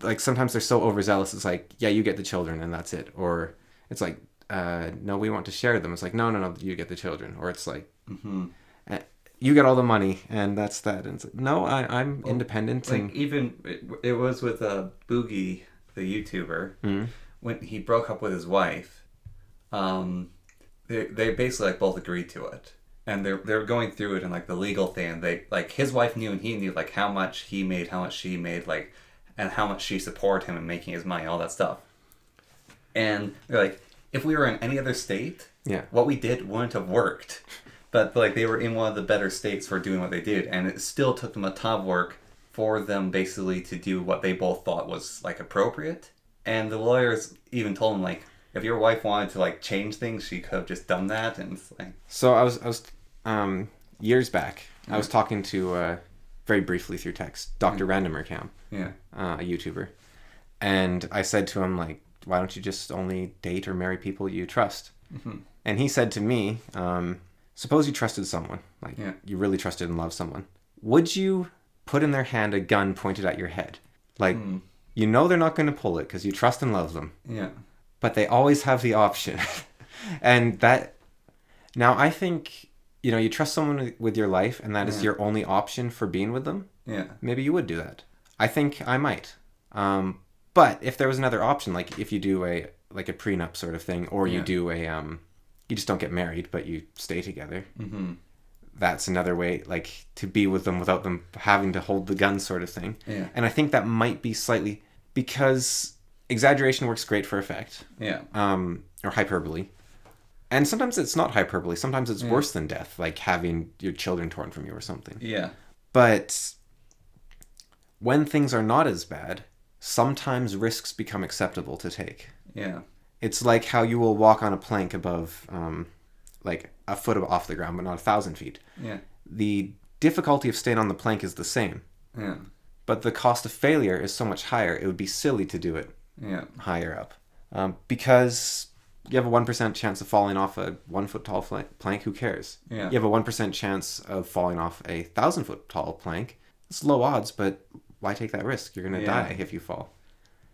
like, sometimes they're so overzealous, it's like, yeah, you get the children and that's it. Or it's like, no, we want to share them. It's like, no, you get the children. Or it's like, you get all the money and that's that. And it's like, no, I'm independent. Like, and even it was with Boogie, the YouTuber, when he broke up with his wife, they basically like both agreed to it. And they're going through it and like the legal thing. They like his wife knew and he knew like how much he made, how much she made, like, and how much she supported him in making his money, all that stuff. And they're like, if we were in any other state, what we did wouldn't have worked. But like they were in one of the better states for doing what they did, and it still took them a ton of work for them basically to do what they both thought was like appropriate. And the lawyers even told them like, if your wife wanted to like change things, she could have just done that. And it's like, so I was years back, I was talking to very briefly through text, Dr. Randomer Cam, a YouTuber, and I said to him like, why don't you just only date or marry people you trust? And he said to me, suppose you trusted someone, like you really trusted and loved someone. Would you put in their hand a gun pointed at your head? Like, you know they're not going to pull it because you trust and love them. Yeah. But they always have the option. And that, now I think, you know, you trust someone with your life and that is your only option for being with them. Yeah. Maybe you would do that. I think I might. But if there was another option, like if you do a prenup sort of thing, or you do you just don't get married, but you stay together. That's another way, like, to be with them without them having to hold the gun sort of thing. Yeah. And I think that might be slightly, because exaggeration works great for effect. Yeah. Or hyperbole. And sometimes it's not hyperbole. Sometimes it's worse than death, like having your children torn from you or something. Yeah. But when things are not as bad, sometimes risks become acceptable to take. Yeah. It's like how you will walk on a plank above, like a foot off the ground, but not 1,000 feet. Yeah. The difficulty of staying on the plank is the same. Yeah. But the cost of failure is so much higher. It would be silly to do it higher up. Because you have a 1% chance of falling off a 1 foot tall plank. Who cares? Yeah. You have a 1% chance of falling off a 1,000 foot tall plank. It's low odds, but why take that risk? You're going to die if you fall.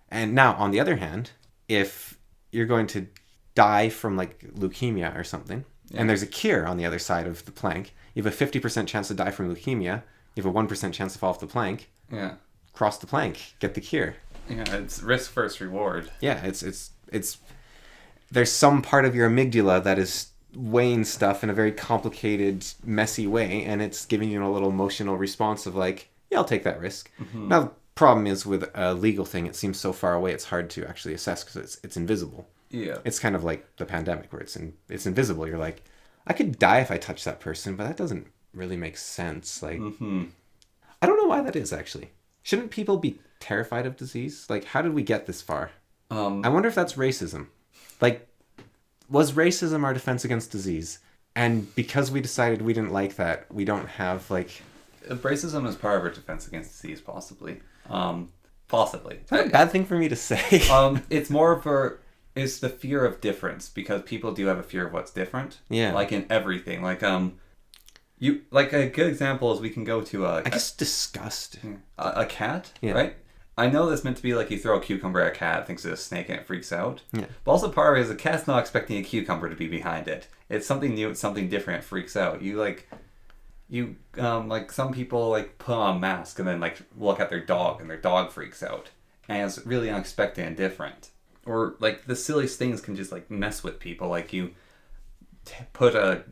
And now, on the other hand, if you're going to die from like leukemia or something, and there's a cure on the other side of the plank, you have a 50% chance to die from leukemia, you have a 1% chance to fall off the plank. Yeah. Cross the plank, get the cure. Yeah, it's risk versus reward. Yeah, it's there's some part of your amygdala that is weighing stuff in a very complicated, messy way, and it's giving you a little emotional response of like, yeah, I'll take that risk. Now, the problem is with a legal thing, it seems so far away, it's hard to actually assess because it's invisible. Yeah. It's kind of like the pandemic where it's invisible. You're like, I could die if I touch that person, but that doesn't really make sense. Like, I don't know why that is, actually. Shouldn't people be terrified of disease? Like, how did we get this far? I wonder if that's racism. Like, was racism our defense against disease? And because we decided we didn't like that, we don't have, like... Racism is part of our defense against disease, possibly. Possibly. Is that a bad thing for me to say? It's more of it's the fear of difference, because people do have a fear of what's different. Yeah. Like in everything. Like, You like a good example is we can go to I guess disgust. A cat, Yeah. right? I know that's meant to be like you throw a cucumber at a cat, it thinks it's a snake, and it freaks out. Yeah. But also part of it is the cat's not expecting a cucumber to be behind it. It's something new, it's something different, it freaks out. Like some people like put on a mask and then like look at their dog and their dog freaks out. And it's really unexpected and different. Or like the silliest things can just like mess with people. Like you put a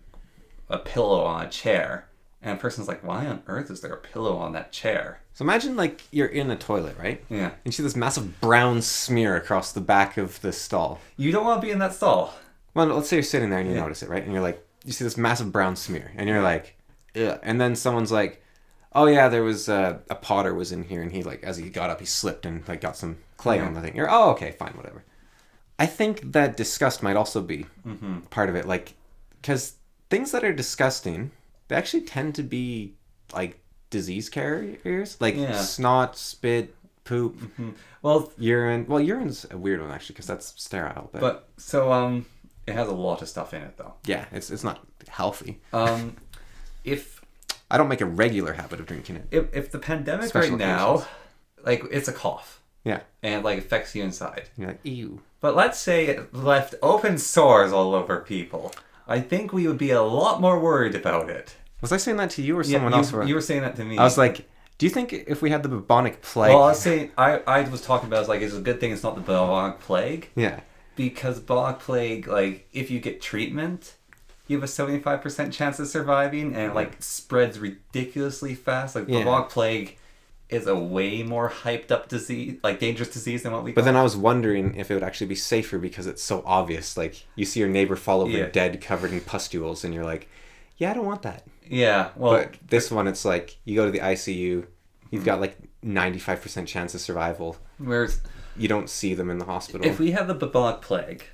pillow on a chair and a person's like, why on earth is there a pillow on that chair? So imagine like you're in a toilet, right? Yeah. And you see this massive brown smear across the back of the stall. You don't want to be in that stall. Well, let's say you're sitting there and you notice it, right? And you're like, you see this massive brown smear, and you're like, ugh. And then someone's like, oh yeah, there was a potter was in here, and he like, as he got up, he slipped and like got some clay on the thing. You're, oh, okay, fine, whatever. I think that disgust might also be part of it, like, because things that are disgusting, they actually tend to be like disease carriers, like snot, spit, poop, well, urine. Well, urine's a weird one actually because that's sterile. But so it has a lot of stuff in it though. Yeah, it's not healthy. If I don't make a regular habit of drinking it. If the pandemic Special right now, occasions. like it's a cough. Yeah. And like affects you inside. And you're like, ew. But let's say it left open sores all over people. I think we would be a lot more worried about it. Was I saying that to you or someone else? You were saying that to me. I was like, do you think if we had the bubonic plague? Well, I was saying, I was talking about, like, it's a good thing it's not the bubonic plague. Yeah. Because bubonic plague, like, if you get treatment, you have a 75% chance of surviving, and it, like, spreads ridiculously fast. Like, bubonic plague is a way more hyped up disease, like, dangerous disease than what we got. But then I was wondering if it would actually be safer because it's so obvious. Like, you see your neighbor fall over dead, covered in pustules, and you're like, yeah, I don't want that. Yeah, well... But this one, it's like, you go to the ICU, you've got, like, 95% chance of survival. Whereas... You don't see them in the hospital. If we have the bubonic plague,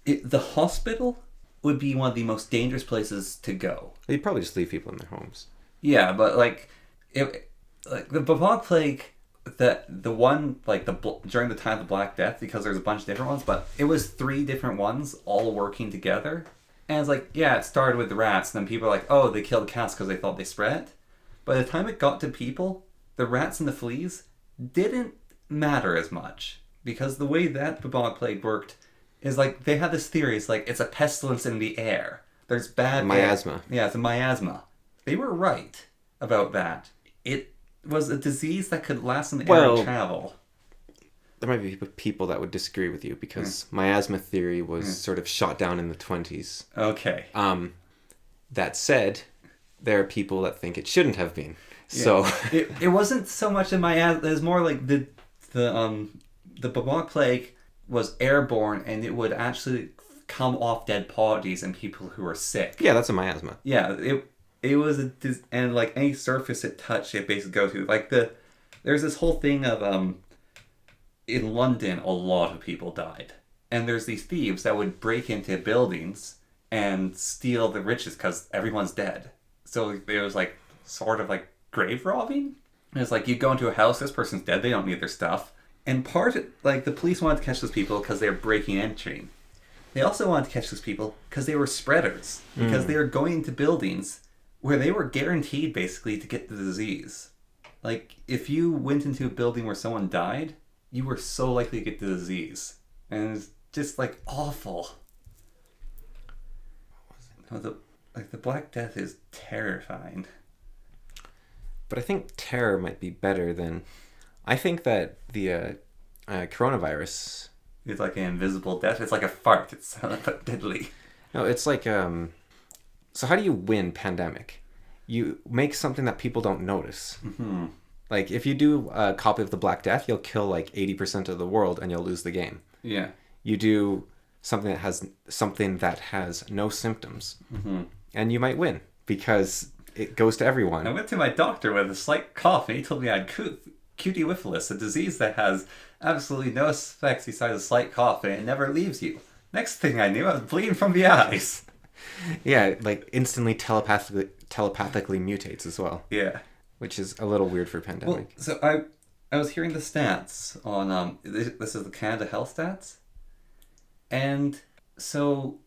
the hospital would be one of the most dangerous places to go. You'd probably just leave people in their homes. Yeah, but like the bubonic plague, the one like during the time of the Black Death, because there's a bunch of different ones, but it was 3 different ones all working together, and it's like it started with the rats, and then people are like, oh, they killed cats because they thought they spread. By the time it got to people, the rats and the fleas didn't matter as much, because the way that bubonic plague worked is like they had this theory, it's like it's a pestilence in the air. There's bad miasma. Air. Yeah, it's a miasma. They were right about that. It was a disease that could last in the air and travel. There might be people that would disagree with you because miasma theory was sort of shot down in the 20s. Okay. That said, there are people that think it shouldn't have been. So it wasn't so much a miasma. It was more like the bubonic plague was airborne, and it would actually come off dead bodies and people who were sick. Yeah, that's a miasma. Yeah, it was and like any surface it touched, it basically go to. Like there's this whole thing of in London, a lot of people died, and there's these thieves that would break into buildings and steal the riches because everyone's dead. So it was like sort of like grave robbing. And it's like you go into a house, this person's dead, they don't need their stuff. And like the police wanted to catch those people because they were breaking and entering. They also wanted to catch those people because they were spreaders, because they were going into buildings where they were guaranteed basically to get the disease. Like if you went into a building where someone died, you were so likely to get the disease, and it's just like awful. The Black Death is terrifying. But I think terror might be better than... I think that the coronavirus... It's like an invisible death. It's like a fart. It's deadly. No, it's like... So how do you win pandemic? You make something that people don't notice. Mm-hmm. Like, if you do a copy of the Black Death, you'll kill like 80% of the world and you'll lose the game. Yeah. You do something that has no symptoms, and you might win because it goes to everyone. I went to my doctor with a slight cough, and he told me I had cutie-syphilis, a disease that has absolutely no effects besides a slight cough, and it never leaves you. Next thing I knew, I was bleeding from the eyes. Yeah, like instantly telepathically mutates as well. Yeah. Which is a little weird for a pandemic. Well, so I was hearing the stats on this is the Canada Health stats, and so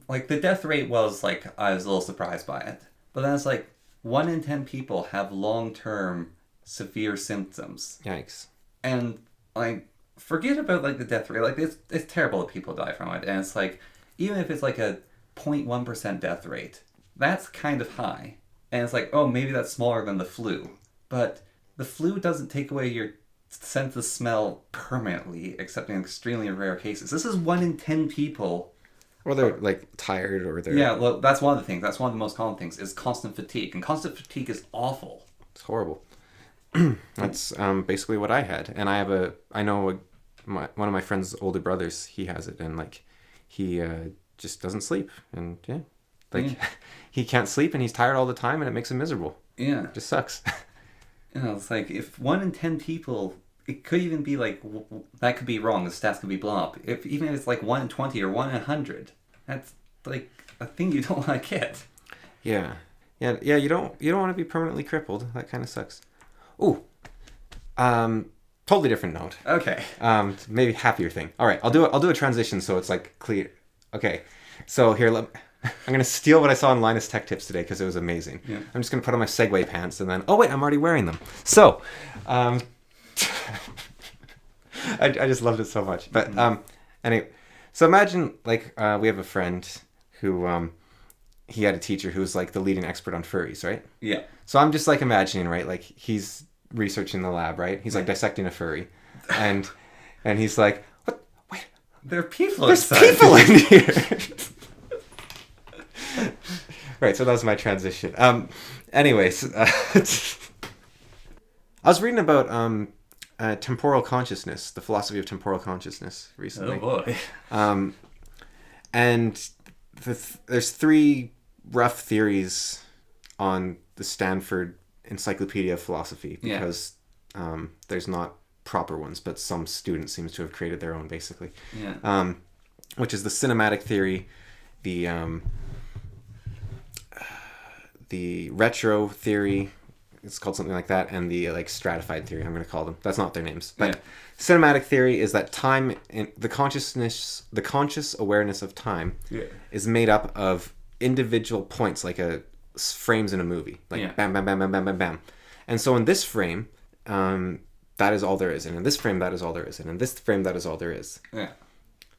like the death rate was like I was a little surprised by it, But then it's like 1 in 10 people have long-term severe symptoms. Yikes. And like, forget about like the death rate. Like it's terrible that people die from it. And it's like, even if it's like a 0.1% death rate, that's kind of high. And it's like, oh, maybe that's smaller than the flu. But the flu doesn't take away your sense of smell permanently, except in extremely rare cases. This is 1 in 10 people. Or they're like tired, or they're... Yeah, well, that's one of the things. That's one of the most common things, is constant fatigue. And constant fatigue is awful. It's horrible. That's basically what I had. And I know one of my friend's older brothers, he has it. And like, he just doesn't sleep. And yeah, like he can't sleep and he's tired all the time and it makes him miserable. Yeah. It just sucks. It's like, if 1 in 10 people, it could even be like, that could be wrong. The stats could be blown up. Even if it's like 1 in 20 or 1 in 100, that's like a thing you don't want to get. Yeah. You don't want to be permanently crippled. That kind of sucks. Ooh. Totally different note. Okay. Maybe happier thing. All right, I'll do a transition so it's like clear. Okay. So here, I'm going to steal what I saw in Linus Tech Tips today because it was amazing. Yeah. I'm just going to put on my Segway pants and then, oh wait, I'm already wearing them. So, I just loved it so much. But anyway, so imagine like we have a friend who he had a teacher who was like the leading expert on furries, right? Yeah. So I'm just like imagining, right? Like he's researching the lab, right? He's like dissecting a furry, and he's like, "What? Wait, there's people in here." Right. So that was my transition. Anyways, I was reading about temporal consciousness, the philosophy of temporal consciousness recently. Oh boy. And there's 3 rough theories on the Stanford Encyclopedia of Philosophy because there's not proper ones, but some student seems to have created their own, basically. Yeah. Which is the cinematic theory, the retro theory, it's called something like that, and the like stratified theory, I'm going to call them. That's not their names. But cinematic theory is that time, the conscious awareness of time is made up of individual points, like frames in a movie, like bam, bam, bam, bam, bam, bam, bam. And so in this frame, that is all there is, and in this frame, that is all there is, and in this frame, that is all there is. Yeah.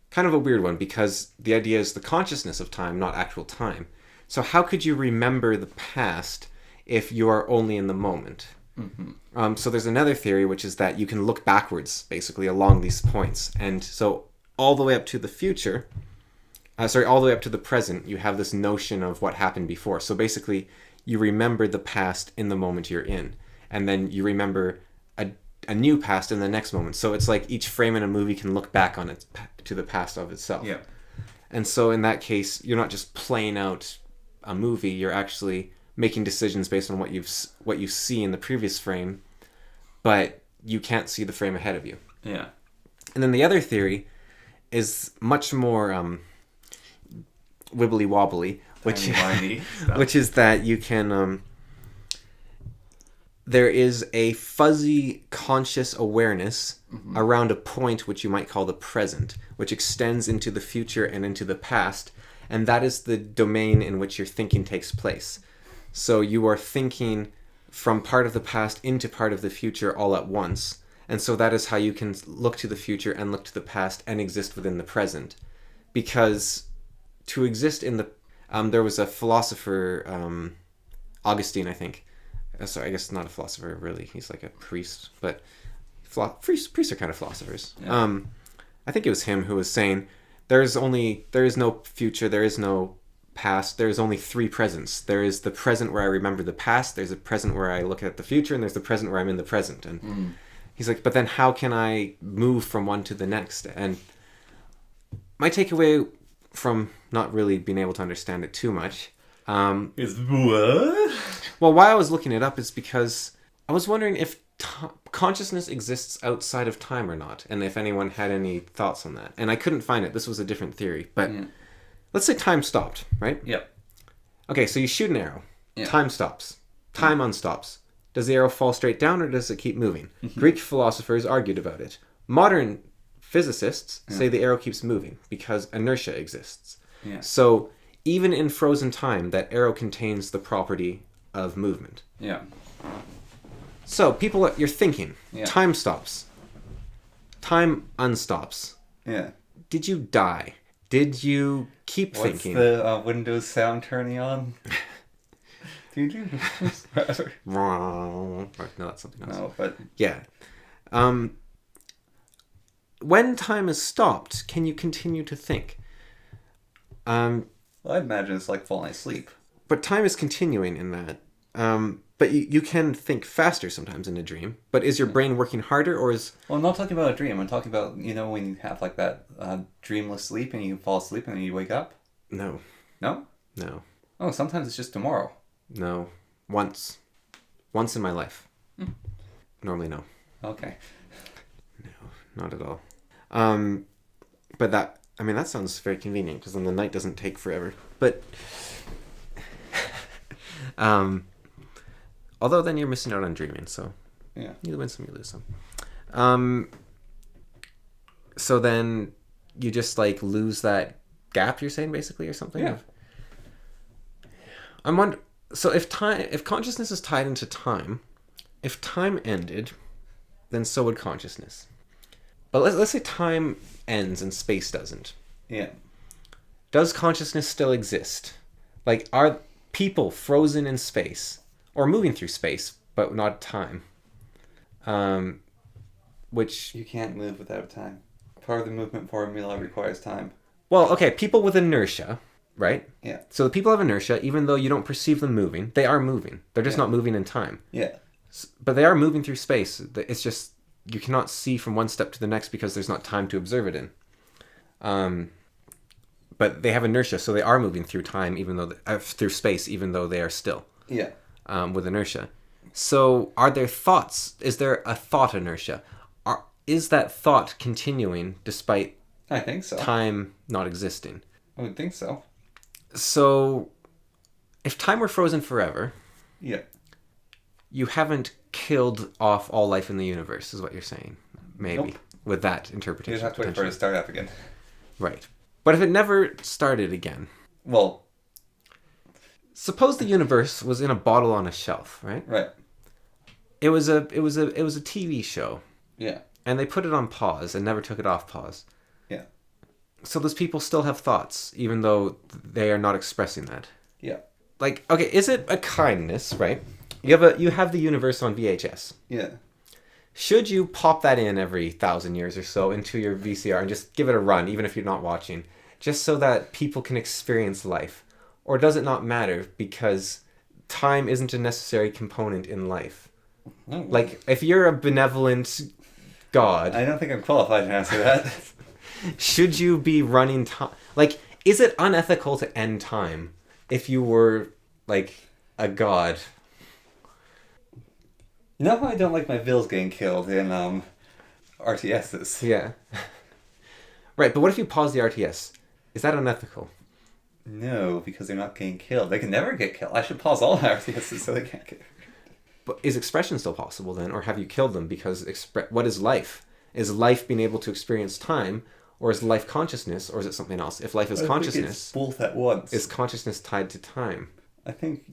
Kind of a weird one because the idea is the consciousness of time, not actual time. So how could you remember the past if you are only in the moment? Mm-hmm. So there's another theory, which is that you can look backwards, basically, along these points. And so all the way up to the future, all the way up to the present, you have this notion of what happened before. So basically, you remember the past in the moment you're in. And then you remember a new past in the next moment. So it's like each frame in a movie can look back on it to the past of itself. Yeah. And so in that case, you're not just playing out a movie, you're actually making decisions based on what you see in the previous frame, but you can't see the frame ahead of you. Yeah. And then the other theory is much more wibbly wobbly, which is that you can there is a fuzzy conscious awareness around a point which you might call the present, which extends into the future and into the past, and that is the domain in which your thinking takes place. So you are thinking from part of the past into part of the future all at once. And so that is how you can look to the future and look to the past and exist within the present. Because to exist in the... there was a philosopher, Augustine, I think. Sorry, I guess not a philosopher, really. He's like a priest. But priests are kind of philosophers. Yeah. I think it was him who was saying, there is no future, there is no past, there's only 3 presents. There is the present where I remember the past, there's a present where I look at the future, and there's the present where I'm in the present. And he's like, but then how can I move from one to the next? And my takeaway from not really being able to understand it too much is what? Well, why I was looking it up is because I was wondering if consciousness exists outside of time or not, and if anyone had any thoughts on that. And I couldn't find it. This was a different theory. But let's say time stopped, right? Yep. Okay, so you shoot an arrow. Yep. Time stops. Time unstops. Does the arrow fall straight down or does it keep moving? Greek philosophers argued about it. Modern physicists say the arrow keeps moving because inertia exists. Yeah. So even in frozen time, that arrow contains the property of movement. Yeah. So, you're thinking. Yeah. Time stops. Time unstops. Yeah. Did you die? Did you keep thinking? What's the Windows sound turning on? No, that's something else. No, but... Yeah. When time is stopped, can you continue to think? Well, I imagine it's like falling asleep. But time is continuing in that. But you can think faster sometimes in a dream. But is your brain working harder, or is... Well, I'm not talking about a dream. I'm talking about, when you have like that dreamless sleep and you fall asleep and then you wake up? No. No? No. Oh, sometimes it's just tomorrow. No. Once in my life. Normally no. Okay. No, not at all. But that sounds very convenient, because then the night doesn't take forever. But... although then you're missing out on dreaming, so yeah, you win some, you lose some. So then you just like lose that gap, you're saying, basically, or something? Yeah. I'm wondering. So if consciousness is tied into time, if time ended, then so would consciousness. But let's say time ends and space doesn't. Yeah. Does consciousness still exist? Like, are people frozen in space? Or moving through space, but not time. Which... You can't move without time. Part of the movement formula requires time. Well, okay, people with inertia, right? Yeah. So the people have inertia, even though you don't perceive them moving, they are moving. They're just not moving in time. Yeah. But they are moving through space. It's just, you cannot see from one step to the next because there's not time to observe it in. But they have inertia, so they are moving through time, even though through space, even though they are still. Yeah. With inertia. So are there thoughts? Is there a thought inertia? Is that thought continuing despite I think so. Time not existing? I would think so. So if time were frozen forever, yeah, you haven't killed off all life in the universe, is what you're saying. Maybe. Nope. With that interpretation. You'd have to wait for it to start up again. Right. But if it never started again... Well... Suppose the universe was in a bottle on a shelf, right? Right. It was a TV show. Yeah. And they put it on pause and never took it off pause. Yeah. So those people still have thoughts, even though they are not expressing that. Yeah. Like, okay, is it a kindness, right? You have the universe on VHS. Yeah. Should you pop that in every 1,000 years or so into your VCR and just give it a run, even if you're not watching, just so that people can experience life? Or does it not matter because time isn't a necessary component in life? No. Like, if you're a benevolent God... I don't think I'm qualified to answer that. Should you be running time? Like, is it unethical to end time if you were, like, a god? You know how I don't like my vills getting killed in RTSs? Yeah. Right, but what if you pause the RTS? Is that unethical? No, because they're not getting killed. They can never get killed. I should pause all my RTSs so they can't get... But is expression still possible then? Or have you killed them? Because what is life? Is life being able to experience time? Or is life consciousness? Or is it something else? If life is consciousness... think it's both at once. Is consciousness tied to time? I think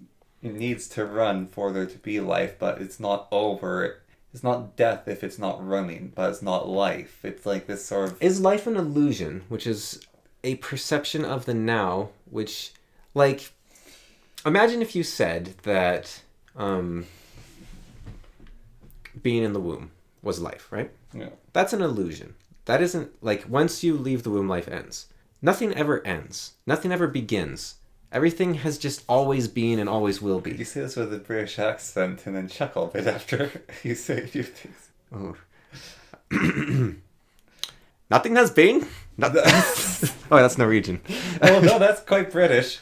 it needs to run for there to be life, but it's not over. It's not death if it's not running, but it's not life. It's like this sort of... Is life an illusion, which is a perception of the now, which, like... Imagine if you said that... being in the womb was life, right? Yeah. That's an illusion. That isn't, like, once you leave the womb, life ends. Nothing ever ends. Nothing ever begins. Everything has just always been and always will be. You say this with a British accent and then chuckle a bit after you say a few things. Oh. Nothing has been? Oh, that's Norwegian. Oh, no, that's quite British.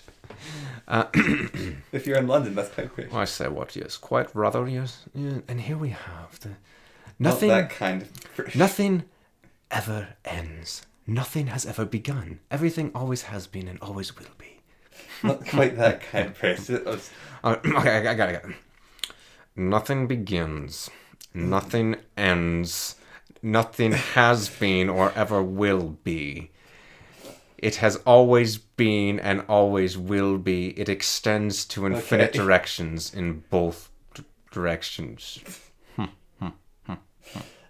If you're in London, that's quite British. I say what, yes, quite rather, yes. Yeah. And here we have the... Nothing... Not that kind of British. Nothing ever ends. Nothing has ever begun. Everything always has been and always will be. Not quite that kind of British. Okay, I got it. Nothing begins. Nothing ends. Nothing has been or ever will be. It has always been and always will be. It extends to infinite directions in both directions.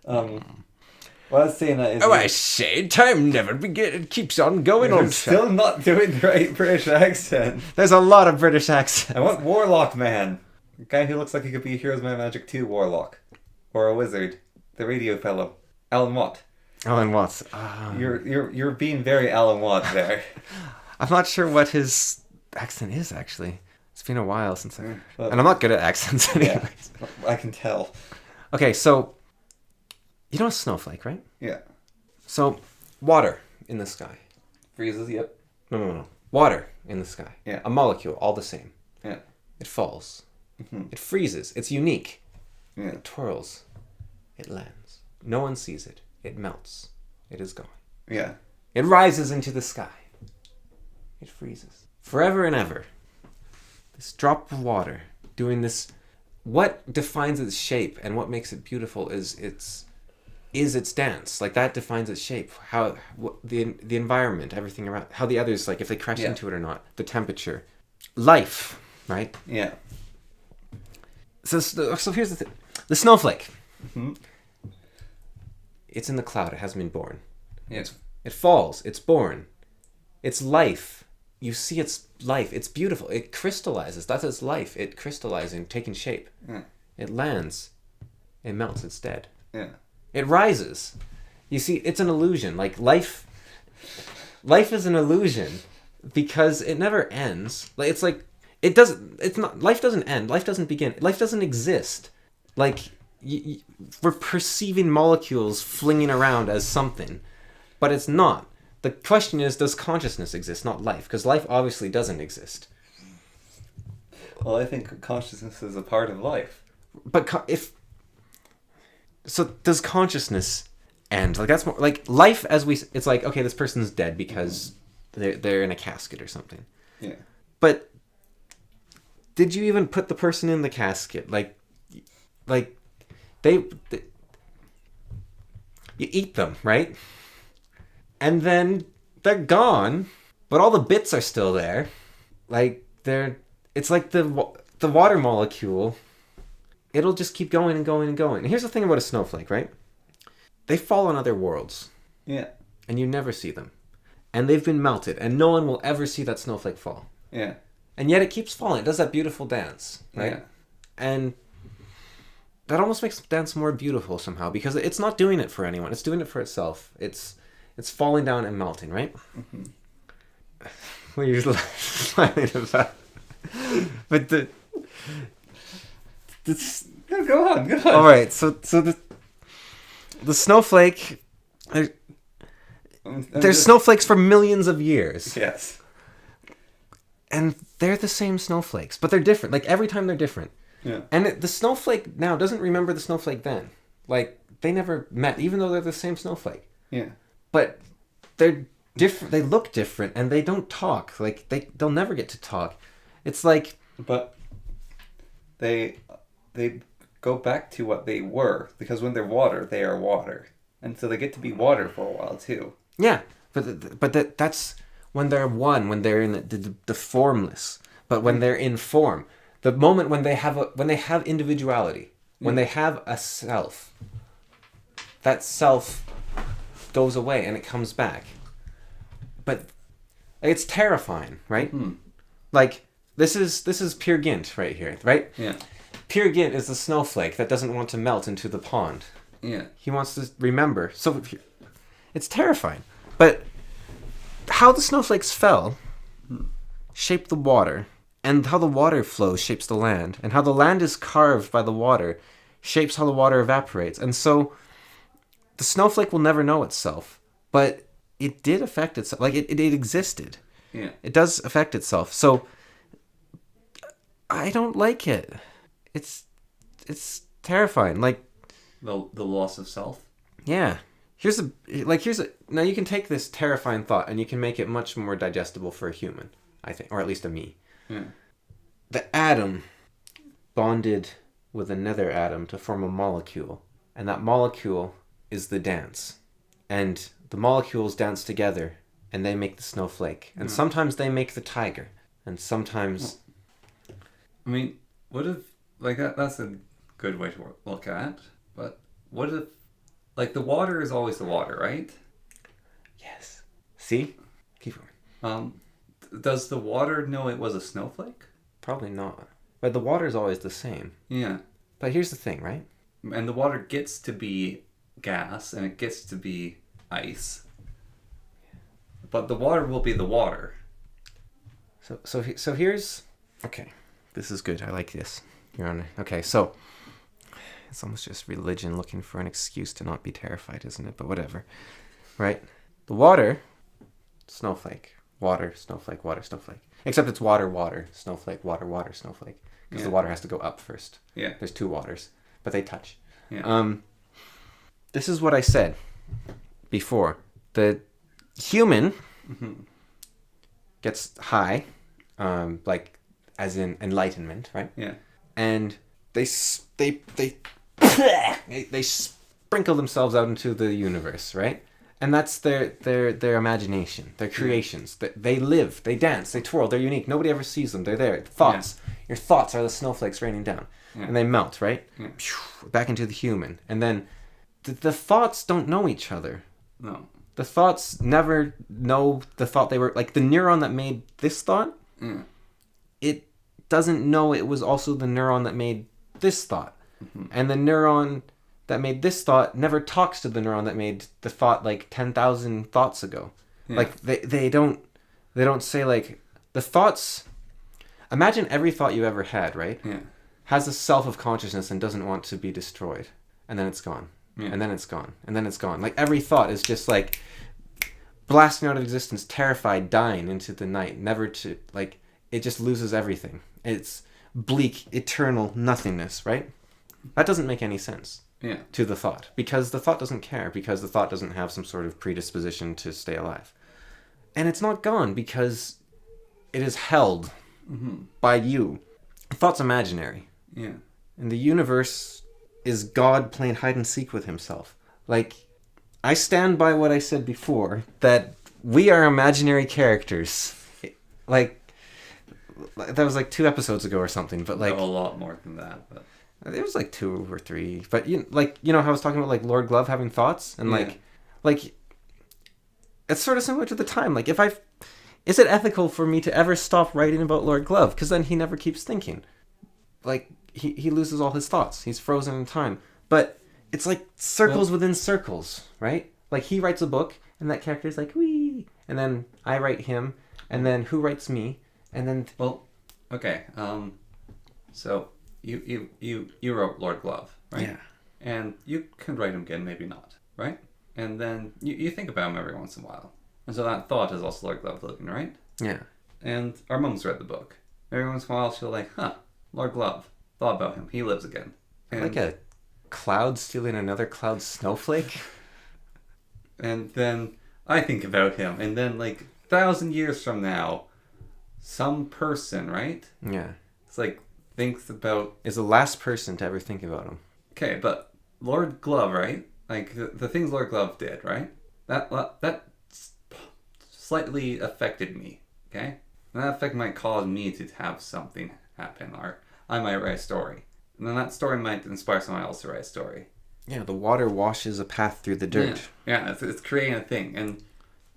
What I was saying is... I say, time never begins. It keeps on going on. You're still not doing the right British accent. There's a lot of British accents. I want Warlock Man. A guy who looks like he could be a Heroes Might Magic 2 Warlock. Or a wizard. The radio fellow. Alan Watt. Alan Watts. You're being very Alan Watt there. I'm not sure what his accent is, actually. It's been a while since and I'm not good at accents anyways. Yeah, I can tell. Okay, so... You know a snowflake, right? Yeah. So, water in the sky. Freezes, yep. No. Water in the sky. Yeah. A molecule, all the same. Yeah. It falls. Mm-hmm. It freezes. It's unique. Yeah. It twirls. It lands. No one sees it. It melts. It is gone. Yeah. It rises into the sky. It freezes. Forever and ever. This drop of water doing this. What defines its shape and what makes it beautiful is its dance. Like, that defines its shape. How the environment, everything around, how the others, like, if they crash into it or not, the temperature, life, right? Yeah. So here's the thing: the snowflake. Mm-hmm. It's in the cloud. It hasn't been born. Yeah. It falls. It's born. It's life. You see its life. It's beautiful. It crystallizes. That's its life. It crystallizing, taking shape. Yeah. It lands. It melts. It's dead. Yeah. It rises. You see, it's an illusion. Like, life is an illusion because it never ends. Like, it's like, it doesn't, it's not, life doesn't end. Life doesn't begin. Life doesn't exist. Like, we're perceiving molecules flinging around as something, but it's not. The question is, does consciousness exist, not life? Because life obviously doesn't exist. Well, I think consciousness is a part of life. But so does consciousness end? Like, that's more like life as it's like, okay, this person's dead because they're in a casket or something. Yeah. But did you even put the person in the casket? Like they you eat them, right? And then they're gone, but all the bits are still there. Like, it's like the water molecule. It'll just keep going and going and going. And here's the thing about a snowflake, right? They fall on other worlds. Yeah. And you never see them. And they've been melted. And no one will ever see that snowflake fall. Yeah. And yet it keeps falling. It does that beautiful dance, right? Yeah. And that almost makes the dance more beautiful somehow. Because it's not doing it for anyone. It's doing it for itself. It's falling down and melting, right? Mm-hmm. What are you smiling about? But Go on. All right, so the snowflake. There's snowflakes for millions of years. Yes. And they're the same snowflakes, but they're different. Like, every time they're different. Yeah. And the snowflake now doesn't remember the snowflake then. Like, they never met, even though they're the same snowflake. Yeah. But they're different. They look different, and they don't talk. Like, they'll never get to talk. It's like. But they go back to what they were, because when they're water, they are water, and so they get to be water for a while too. Yeah, but that's when they're one, when they're in the formless. But when they're in form, the moment when they have individuality, when they have a self, that self goes away and it comes back. But it's terrifying, right? Mm-hmm. Like, this is Peer Gynt right here, right? Yeah. Peer Gynt is the snowflake that doesn't want to melt into the pond. Yeah. He wants to remember. So it's terrifying. But how the snowflakes fell shaped the water, and how the water flows shapes the land, and how the land is carved by the water shapes how the water evaporates. And so the snowflake will never know itself, but it did affect itself. Like, it existed. Yeah. It does affect itself. So I don't like it. It's terrifying. Like, the loss of self. Yeah. Now you can take this terrifying thought and you can make it much more digestible for a human, I think, or at least a me. Yeah. The atom bonded with another atom to form a molecule, and that molecule is the dance. And the molecules dance together and they make the snowflake. And sometimes they make the tiger. And sometimes... I mean, what if... Like, that's a good way to look at. But what if... Like, the water is always the water, right? Yes. See? Keep going. Does the water know it was a snowflake? Probably not. But the water is always the same. Yeah. But here's the thing, right? And the water gets to be gas, and it gets to be ice. But the water will be the water. So here's... Okay. This is good. I like this. You're on... Okay, so... It's almost just religion looking for an excuse to not be terrified, isn't it? But whatever. Right? The water... Snowflake. Water, snowflake, water, snowflake. Except it's water, water, snowflake, water, water, snowflake. Because the water has to go up first. Yeah. There's two waters. But they touch. Yeah. This is what I said before. The human gets high, like as in enlightenment, right? Yeah. And they sprinkle themselves out into the universe, right? And that's their imagination, their creations. They live, they dance, they twirl, they're unique. Nobody ever sees them. They're there. Thoughts. Yeah. Your thoughts are the snowflakes raining down. Yeah. And they melt, right? Yeah. Back into the human. And then the thoughts don't know each other. No. The thoughts never know the thought they were... Like the neuron that made this thought, it doesn't know it was also the neuron that made this thought. Mm-hmm. And the neuron that made this thought never talks to the neuron that made the thought like 10,000 thoughts ago. Yeah. Like they don't say like the thoughts. Imagine every thought you ever had, right? Yeah. Has a self of consciousness and doesn't want to be destroyed, and then it's gone, and then it's gone, and then it's gone. Like every thought is just like blasting out of existence, terrified, dying into the night, never to like. It just loses everything. It's bleak, eternal nothingness, right? That doesn't make any sense. Yeah. To the thought, because the thought doesn't care, because the thought doesn't have some sort of predisposition to stay alive, and it's not gone because it is held by you. The thought's imaginary. Yeah. And the universe is God playing hide and seek with himself. Like, I stand by what I said before, that we are imaginary characters. Like, that was like 2 episodes ago or something, but like... No, a lot more than that, but... It was like 2 or 3, but you know how I was talking about like Lord Glove having thoughts and like it's sort of similar to the time. Like is it ethical for me to ever stop writing about Lord Glove? Because then he never keeps thinking. Like he loses all his thoughts. He's frozen in time. But it's like circles within circles, right? Like he writes a book and that character's like wee, and then I write him, and then who writes me, and then okay, so. You wrote Lord Glove, right? Yeah. And you can write him again, maybe not, right? And then you think about him every once in a while. And so that thought is also Lord Glove living, right? Yeah. And our mom's read the book. Every once in a while she'll like, Lord Glove. Thought about him. He lives again. And like a cloud stealing another cloud snowflake? And then I think about him. And then like 1,000 years from now, some person, right? Yeah. It's like... thinks about... is the last person to ever think about him. Okay, but Lord Glove, right? Like, the things Lord Glove did, right? That slightly affected me, okay? And that effect might cause me to have something happen, or I might write a story. And then that story might inspire someone else to write a story. Yeah, the water washes a path through the dirt. Yeah, it's creating a thing,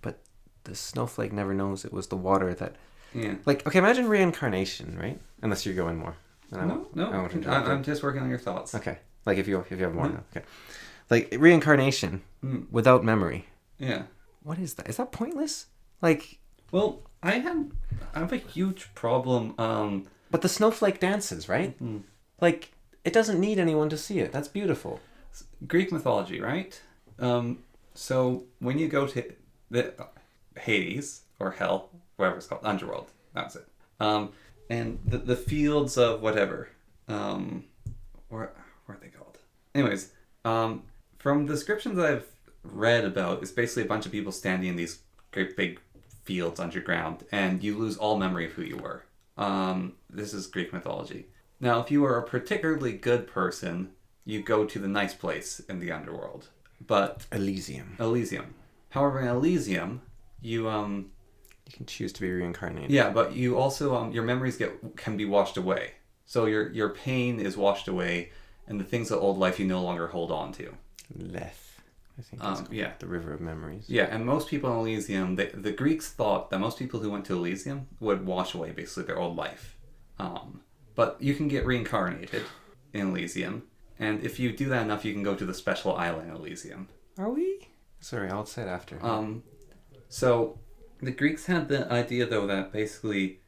But the snowflake never knows it was the water that... Yeah. Like, okay, imagine reincarnation, right? Unless you're going more. No. I'm just working on your thoughts. Okay. Like if you have more now. Okay. Like reincarnation without memory. Yeah. What is that? Is that pointless? Like. Well, I have a huge problem. But the snowflake dances, right? Like it doesn't need anyone to see it. That's beautiful. Greek mythology, right? So when you go to the Hades or Hell, whatever it's called, Underworld, that's it. And the fields of whatever, what are they called? Anyways, from descriptions that I've read about, it's basically a bunch of people standing in these great big fields underground, and you lose all memory of who you were. This is Greek mythology. Now, if you are a particularly good person, you go to the nice place in the underworld. But Elysium. However, in Elysium, You can choose to be reincarnated. Yeah, but you also your memories can be washed away. So your pain is washed away, and the things of old life you no longer hold on to. Leth, I think. It's called the river of memories. Yeah, and most people in Elysium, the Greeks thought that most people who went to Elysium would wash away basically their old life. But you can get reincarnated in Elysium, and if you do that enough, you can go to the special island in Elysium. Are we? Sorry, I'll say it after. So the Greeks had the idea, though, that basically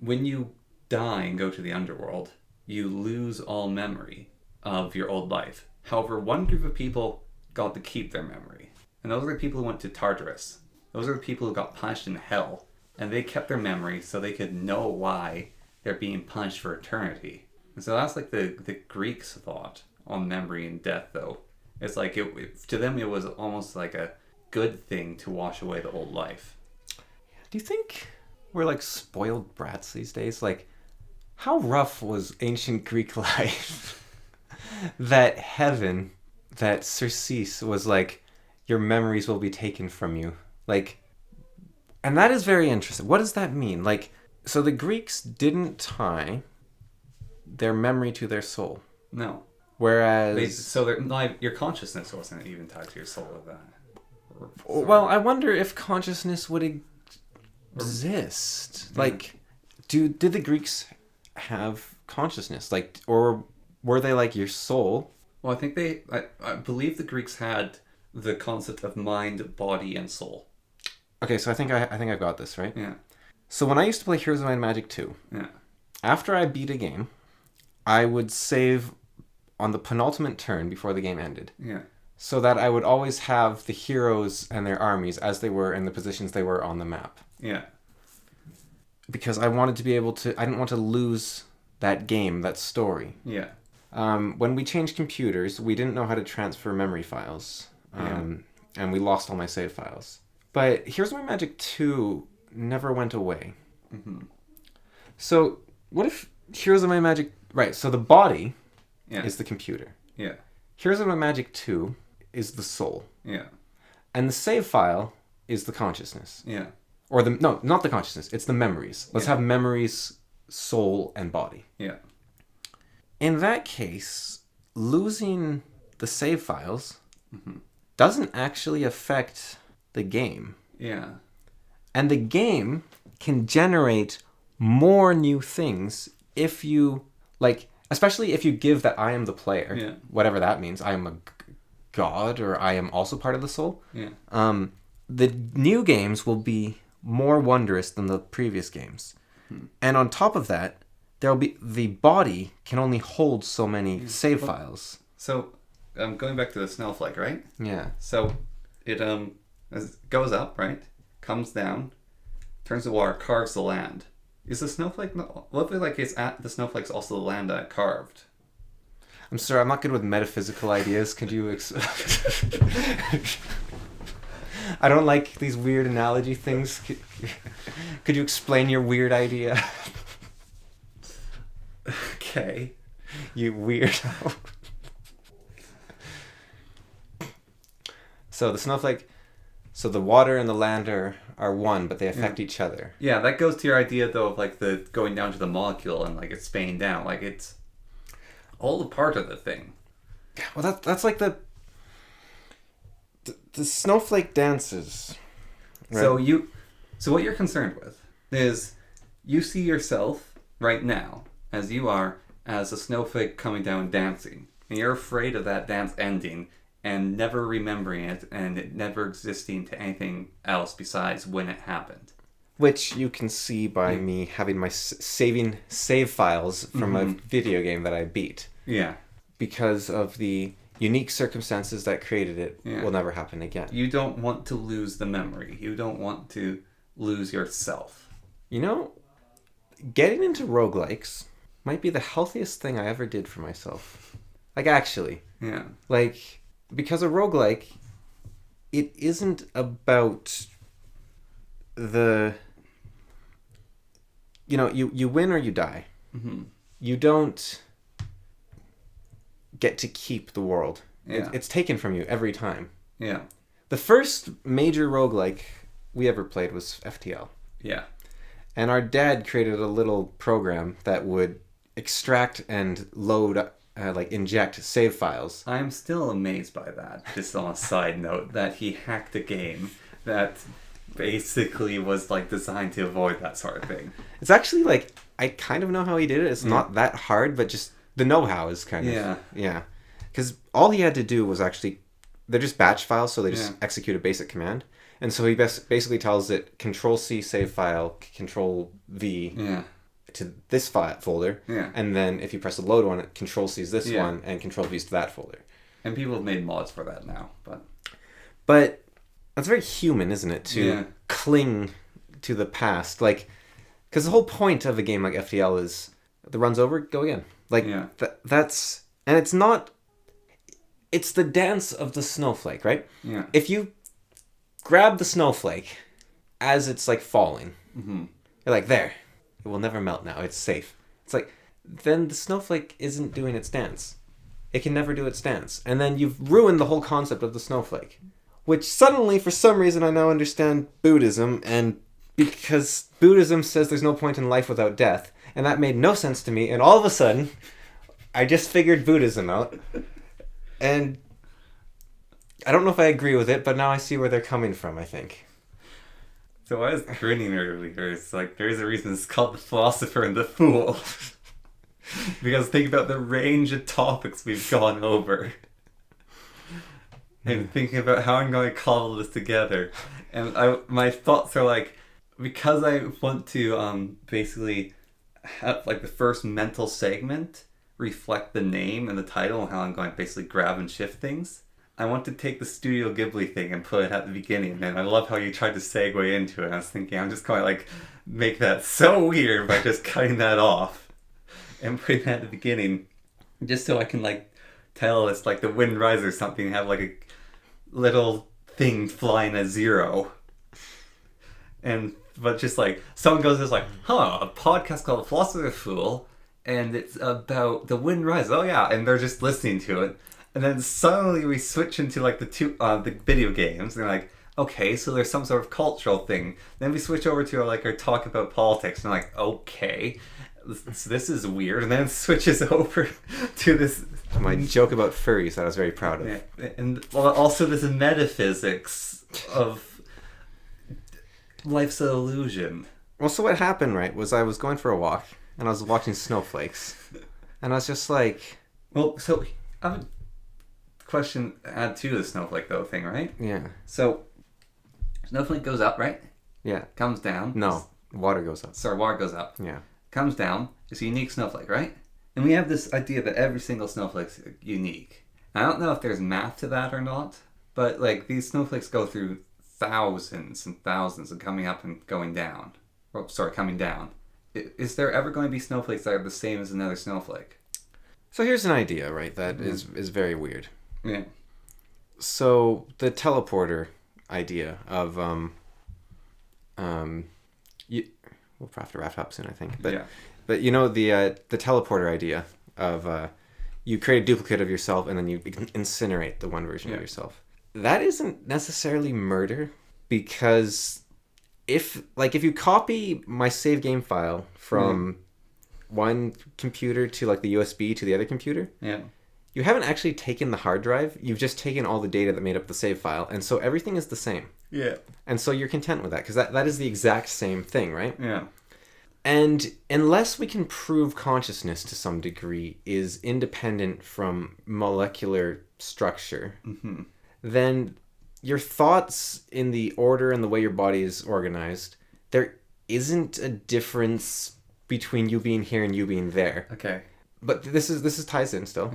when you die and go to the underworld, you lose all memory of your old life. However, one group of people got to keep their memory, and those are the people who went to Tartarus. Those are the people who got punished in hell, and they kept their memory so they could know why they're being punished for eternity. And so that's like the Greeks' thought on memory and death, though. It's like, to them it was almost like a good thing to wash away the old life. Do you think we're like spoiled brats these days? Like, how rough was ancient Greek life? That heaven, that Circe was like, your memories will be taken from you. Like, and that is very interesting. What does that mean? Like, so the Greeks didn't tie their memory to their soul. No. Whereas... your consciousness wasn't even tied to your soul with that. Well, I wonder if consciousness would exist. Like, did the Greeks have consciousness? Like, or were they like your soul? Well, I think I believe the Greeks had the concept of mind, body, and soul. Okay, so I think I've got this, right? Yeah. So when I used to play Heroes of Might and Magic 2, after I beat a game, I would save on the penultimate turn before the game ended. Yeah. So that I would always have the heroes and their armies as they were in the positions they were on the map. Yeah. Because I wanted to be able to... I didn't want to lose that game, that story. Yeah. When we changed computers, we didn't know how to transfer memory files. And we lost all my save files. But Heroes of Might and Magic 2 never went away. Mm-hmm. So what if Heroes of Might and Magic... Right, so the body is the computer. Yeah. Heroes of Might and Magic 2 is the soul. Yeah. And the save file is the consciousness. Yeah. Or no, not the consciousness. It's the memories. Let's have memories, soul, and body. Yeah. In that case, losing the save files doesn't actually affect the game. Yeah. And the game can generate more new things if you, like, especially if you give that I am the player, whatever that means, I am a god, or I am also part of the soul. Yeah. The new games will be more wondrous than the previous games. And on top of that, there'll be the body can only hold so many save files. So, going back to the snowflake, right? Yeah. So, it goes up, right? Comes down, turns the water, carves the land. Is the snowflake not... What if like the snowflake's also the land that it carved? I'm sorry, I'm not good with metaphysical ideas. Could you... I don't like these weird analogy things. Could you explain your weird idea? Okay. You weirdo. So the snowflake... So the water and the land are one, but they affect each other. Yeah, that goes to your idea, though, of like the going down to the molecule and like it's spinning down. Like it's all a part of the thing. Well, that's like the snowflake dances. Right? So what you're concerned with is you see yourself right now as you are as a snowflake coming down and dancing, and you're afraid of that dance ending and never remembering it, and it never existing to anything else besides when it happened. Which you can see by me having my save files from a video game that I beat. Yeah. Because of the unique circumstances that created it will never happen again. You don't want to lose the memory. You don't want to lose yourself. You know, getting into roguelikes might be the healthiest thing I ever did for myself. Like, actually. Yeah. Like... Because a roguelike, it isn't about the... You know, you win or you die. Mm-hmm. You don't get to keep the world. Yeah. It's taken from you every time. Yeah. The first major roguelike we ever played was FTL. Yeah. And our dad created a little program that would extract and load, inject save files. I'm still amazed by that, just on a side note, that he hacked a game that basically was like designed to avoid that sort of thing. It's actually like, I kind of know how he did it. It's not that hard, but just the know-how is kind of... Yeah. Because all he had to do was actually... They're just batch files, so they just execute a basic command. And so he basically tells it Control-C save file, Control-V to this folder. Yeah. And then if you press the load on it, Control-C is this one, and Control-V is to that folder. And people have made mods for that now, But that's very human, isn't it? To cling to the past. Like, because the whole point of a game like FTL is the run's over, go again. Like, that's... And it's not... It's the dance of the snowflake, right? Yeah. If you grab the snowflake as it's like falling, you're like, there, it will never melt now, it's safe. It's like, then the snowflake isn't doing its dance. It can never do its dance. And then you've ruined the whole concept of the snowflake. Which suddenly, for some reason, I now understand Buddhism, and because Buddhism says there's no point in life without death, and that made no sense to me, and all of a sudden, I just figured Buddhism out. And I don't know if I agree with it, but now I see where they're coming from, I think. So I was grinning earlier. It's like, there's a reason it's called The Philosopher and the Fool. Because think about the range of topics we've gone over. And thinking about how I'm going to cobble this together. And my thoughts are like, because I want to basically have like the first mental segment reflect the name and the title and how I'm going to basically grab and shift things. I want to take the Studio Ghibli thing and put it at the beginning, and I love how you tried to segue into it. I was thinking I'm just going to like make that so weird by just cutting that off and putting that at the beginning, just so I can like tell it's like the wind rises or something and have like a little thing flying at 0. But just like someone goes just like, a podcast called Philosopher Fool. And it's about the wind rise. Oh yeah, and they're just listening to it, and then suddenly we switch into like the video games. And they're like, okay, so there's some sort of cultural thing. Then we switch over to our talk about politics, and I'm like, okay, this is weird. And then it switches over to this my joke about furries that I was very proud of. Yeah, and also this metaphysics of life's an illusion. Well, so what happened, right, was I was going for a walk. And I was watching snowflakes. And I was just like... Well, so I have a question to add to the snowflake, though, thing, right? Yeah. So, snowflake goes up, right? Yeah. Comes down. No, water goes up. Sorry, water goes up. Yeah. Comes down. It's a unique snowflake, right? And we have this idea that every single snowflake's unique. I don't know if there's math to that or not, but like these snowflakes go through thousands and thousands of coming up and going down. Coming down. Is there ever going to be snowflakes that are the same as another snowflake? So here's an idea, right, that is very weird. Yeah. So the teleporter idea of we'll have to wrap up soon, I think. But you know the teleporter idea of you create a duplicate of yourself and then you incinerate the one version of yourself. That isn't necessarily murder, because if you copy my save game file from one computer to like the USB to the other computer, you haven't actually taken the hard drive. You've just taken all the data that made up the save file, and so everything is the same. Yeah. And so you're content with that, because that is the exact same thing, right? Yeah. And unless we can prove consciousness to some degree is independent from molecular structure, then your thoughts in the order and the way your body is organized, there isn't a difference between you being here and you being there. Okay. But this ties in still.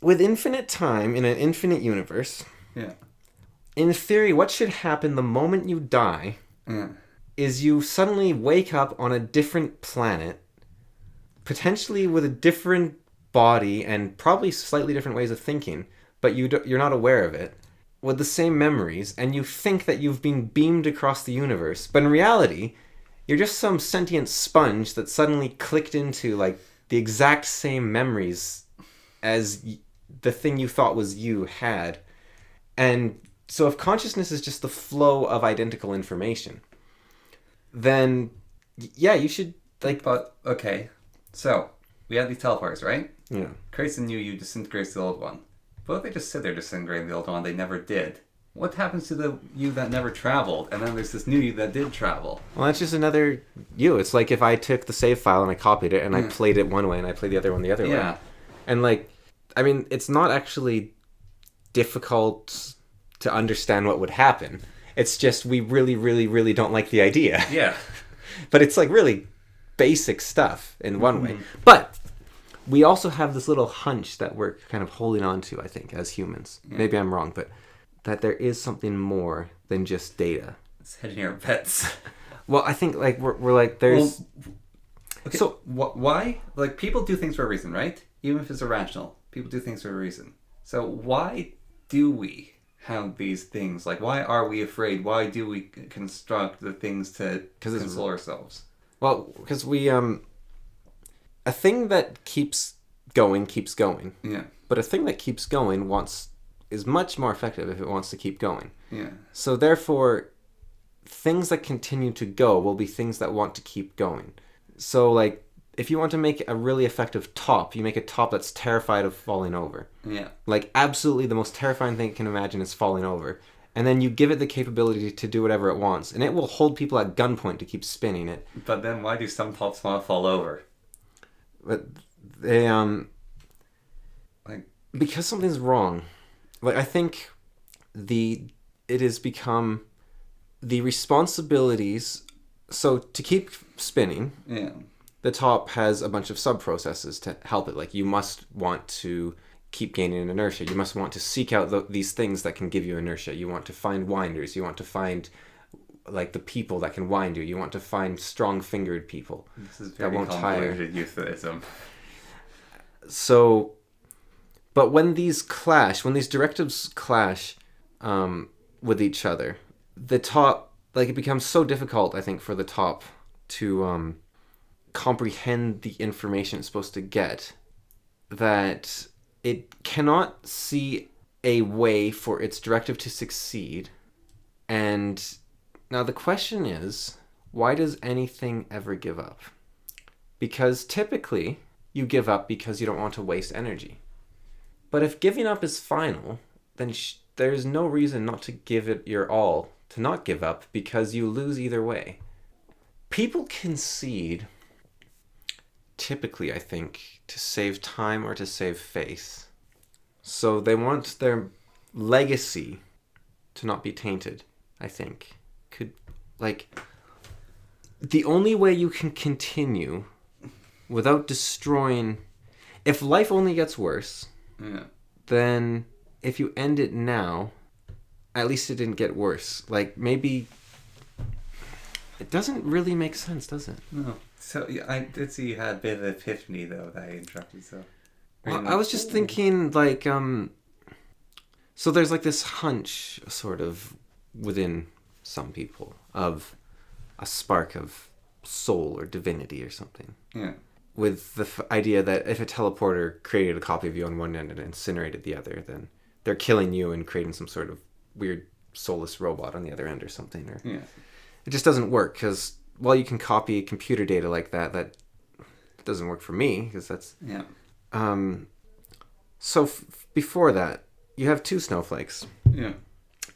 With infinite time in an infinite universe, in theory, what should happen the moment you die is you suddenly wake up on a different planet, potentially with a different body and probably slightly different ways of thinking, but you're not aware of it, with the same memories, and you think that you've been beamed across the universe. But in reality, you're just some sentient sponge that suddenly clicked into like the exact same memories as the thing you thought was you had. And So if consciousness is just the flow of identical information, then yeah, you should like. But okay, so we have these teleporters, right? Yeah. Creates a new you, disintegrates the old one. But if they just sit there disintegrating the old one, they never did. What happens to the you that never traveled? And then there's this new you that did travel. Well, that's just another you. It's like if I took the save file and I copied it and I played it one way and I played the other one the other way. And like, I mean, it's not actually difficult to understand what would happen. It's just we really, really, really don't like the idea. Yeah. But it's like really basic stuff in one way. But we also have this little hunch that we're kind of holding on to, I think, as humans. Yeah. Maybe I'm wrong, but that there is something more than just data. It's hedging our bets. Well, I think like we're like there's. Well, okay. So why? Like people do things for a reason, right? Even if it's irrational, people do things for a reason. So why do we have these things? Like why are we afraid? Why do we construct the things to console ourselves? Well, because we a thing that keeps going. Yeah. But a thing that keeps going is much more effective if it wants to keep going. Yeah. So therefore, things that continue to go will be things that want to keep going. So like, if you want to make a really effective top, you make a top that's terrified of falling over. Yeah. Like absolutely the most terrifying thing you can imagine is falling over. And then you give it the capability to do whatever it wants. And it will hold people at gunpoint to keep spinning it. But then why do some tops want to fall over? But they, because something's wrong. Like I think it has become the responsibilities. So to keep spinning, the top has a bunch of sub-processes to help it. Like you must want to keep gaining inertia. You must want to seek out these things that can give you inertia. You want to find winders. You want to find like the people that can wind you. You want to find strong-fingered people. This is very convoluted euphemism. So, but when these directives clash with each other, the top, like it becomes so difficult, I think, for the top to comprehend the information it's supposed to get that it cannot see a way for its directive to succeed. And now the question is, why does anything ever give up? Because typically you give up because you don't want to waste energy. But if giving up is final, then there's no reason not to give it your all, to not give up, because you lose either way. People concede, typically I think, to save time or to save face. So they want their legacy to not be tainted, I think. The only way you can continue without destroying... If life only gets worse, then if you end it now, at least it didn't get worse. Like, maybe... It doesn't really make sense, does it? No. So, I did see you had a bit of an epiphany, though, that I interrupted, so... Well, I was just thinking, like, so there's, like, this hunch, sort of, within some people, of a spark of soul or divinity or something. Yeah. With the idea that if a teleporter created a copy of you on one end and incinerated the other, then they're killing you and creating some sort of weird soulless robot on the other end or something. Or it just doesn't work, because while you can copy computer data like that, that doesn't work for me, because that's... Yeah. So before that, you have 2 snowflakes. Yeah.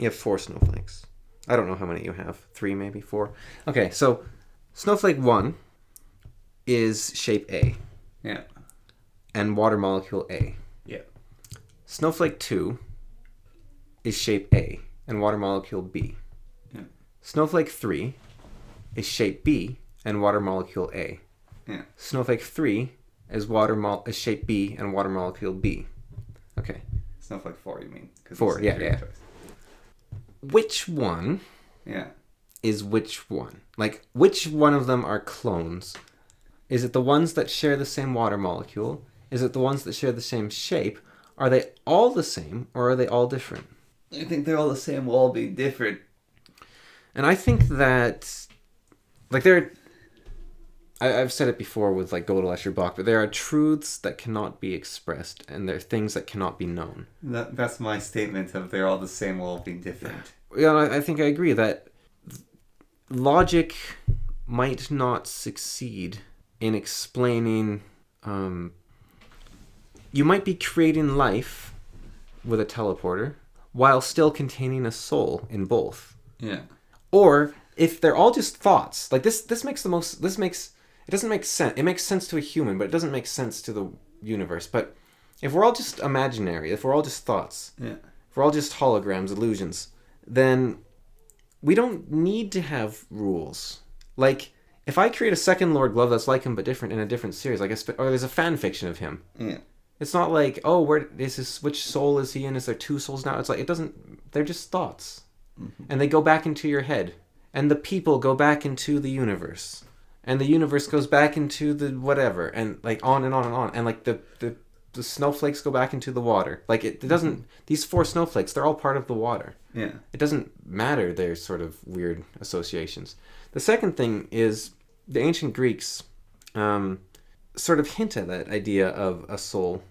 You have 4 snowflakes. I don't know how many you have. 3, maybe 4. Okay, so snowflake 1 is shape A. Yeah. And water molecule A. Yeah. Snowflake 2 is shape A and water molecule B. Yeah. Snowflake 3 is shape B and water molecule A. Yeah. Snowflake 3 is shape B and water molecule B. Okay. Snowflake 4, you mean? 4, yeah. Which one is which one? Like, which one of them are clones? Is it the ones that share the same water molecule? Is it the ones that share the same shape? Are they all the same, or are they all different? I think they're all the same, will all be different. And I think that, like, I've said it before with like Gödel Bach, but there are truths that cannot be expressed, and there are things that cannot be known. That's my statement of they're all the same while being different. Yeah, I think I agree that logic might not succeed in explaining. You might be creating life with a teleporter while still containing a soul in both. Yeah. Or if they're all just thoughts, like this makes it doesn't make sense. It makes sense to a human, but it doesn't make sense to the universe. But if we're all just imaginary, if we're all just thoughts, if we're all just holograms, illusions, then we don't need to have rules. Like, if I create a second Lord Glove that's like him but different in a different series, like or there's a fan fiction of him. Yeah. It's not like, oh, where is this? Which soul is he in? Is there two souls now? It's like it doesn't. They're just thoughts, and they go back into your head, and the people go back into the universe, and the universe goes back into the whatever, and like on and on and on, and like the snowflakes go back into the water. Like it doesn't. These 4 snowflakes, they're all part of the water. Yeah. It doesn't matter their sort of weird associations. The second thing is the ancient Greeks sort of hint at that idea of a soul,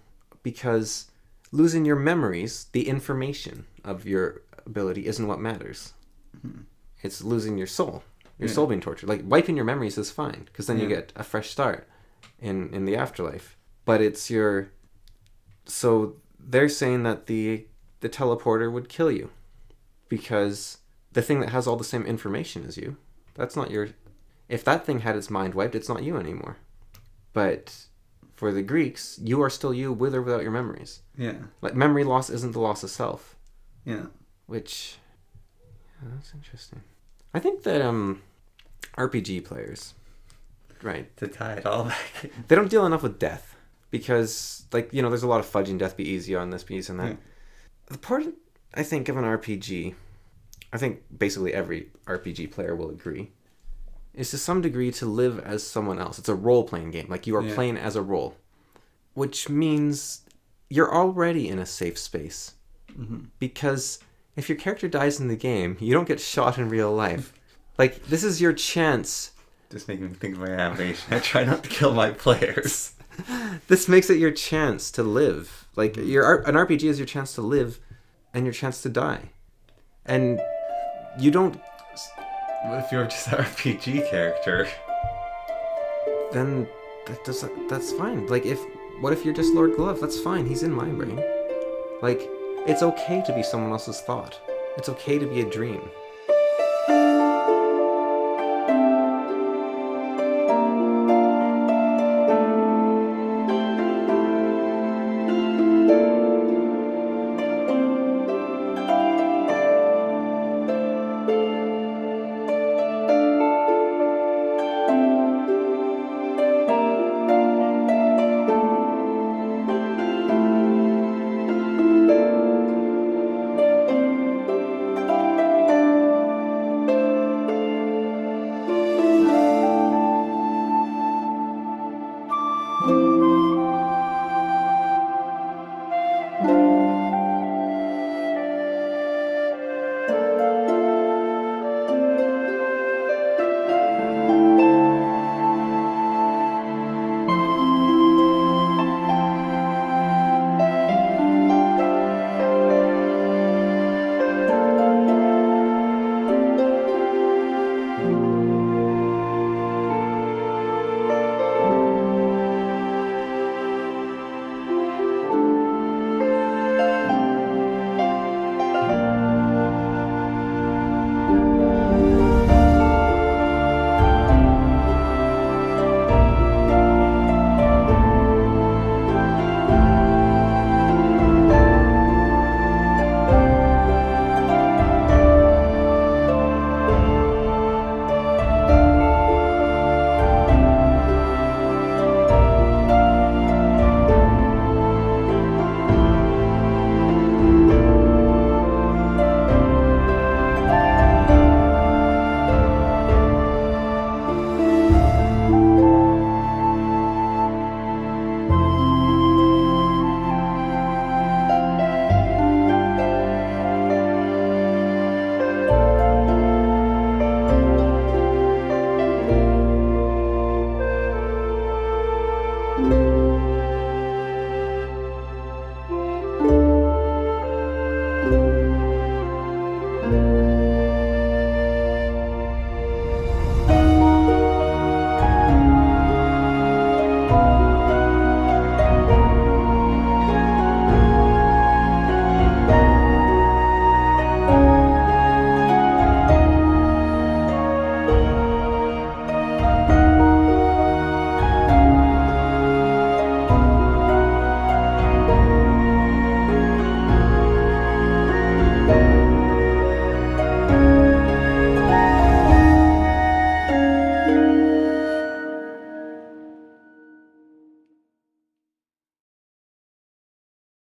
because losing your memories, the information of your ability, isn't what matters. It's losing your soul being tortured. Like wiping your memories is fine, because then you get a fresh start in the afterlife. But it's your... So they're saying that the teleporter would kill you, because the thing that has all the same information as you, that's not your... If that thing had its mind wiped, it's not you anymore. But for the Greeks, you are still you with or without your memories. Yeah. Like memory loss isn't the loss of self. Yeah. Which, that's interesting. I think that RPG players, right? To tie it all back. They don't deal enough with death, because like, you know, there's a lot of fudging death be easy on this piece and that. Yeah. The part, I think, of an RPG, I think basically every RPG player will agree, is to some degree to live as someone else. It's a role-playing game. Like, you are playing as a role. Which means you're already in a safe space. Because if your character dies in the game, you don't get shot in real life. Like, this is your chance. Just making me think of my animation. I try not to kill my players. This makes it your chance to live. Like, an RPG is your chance to live and your chance to die. And you don't... What if you're just an RPG character? Then that's fine. Like, what if you're just Lord Glove? That's fine. He's in my brain. Like, it's okay to be someone else's thought. It's okay to be a dream.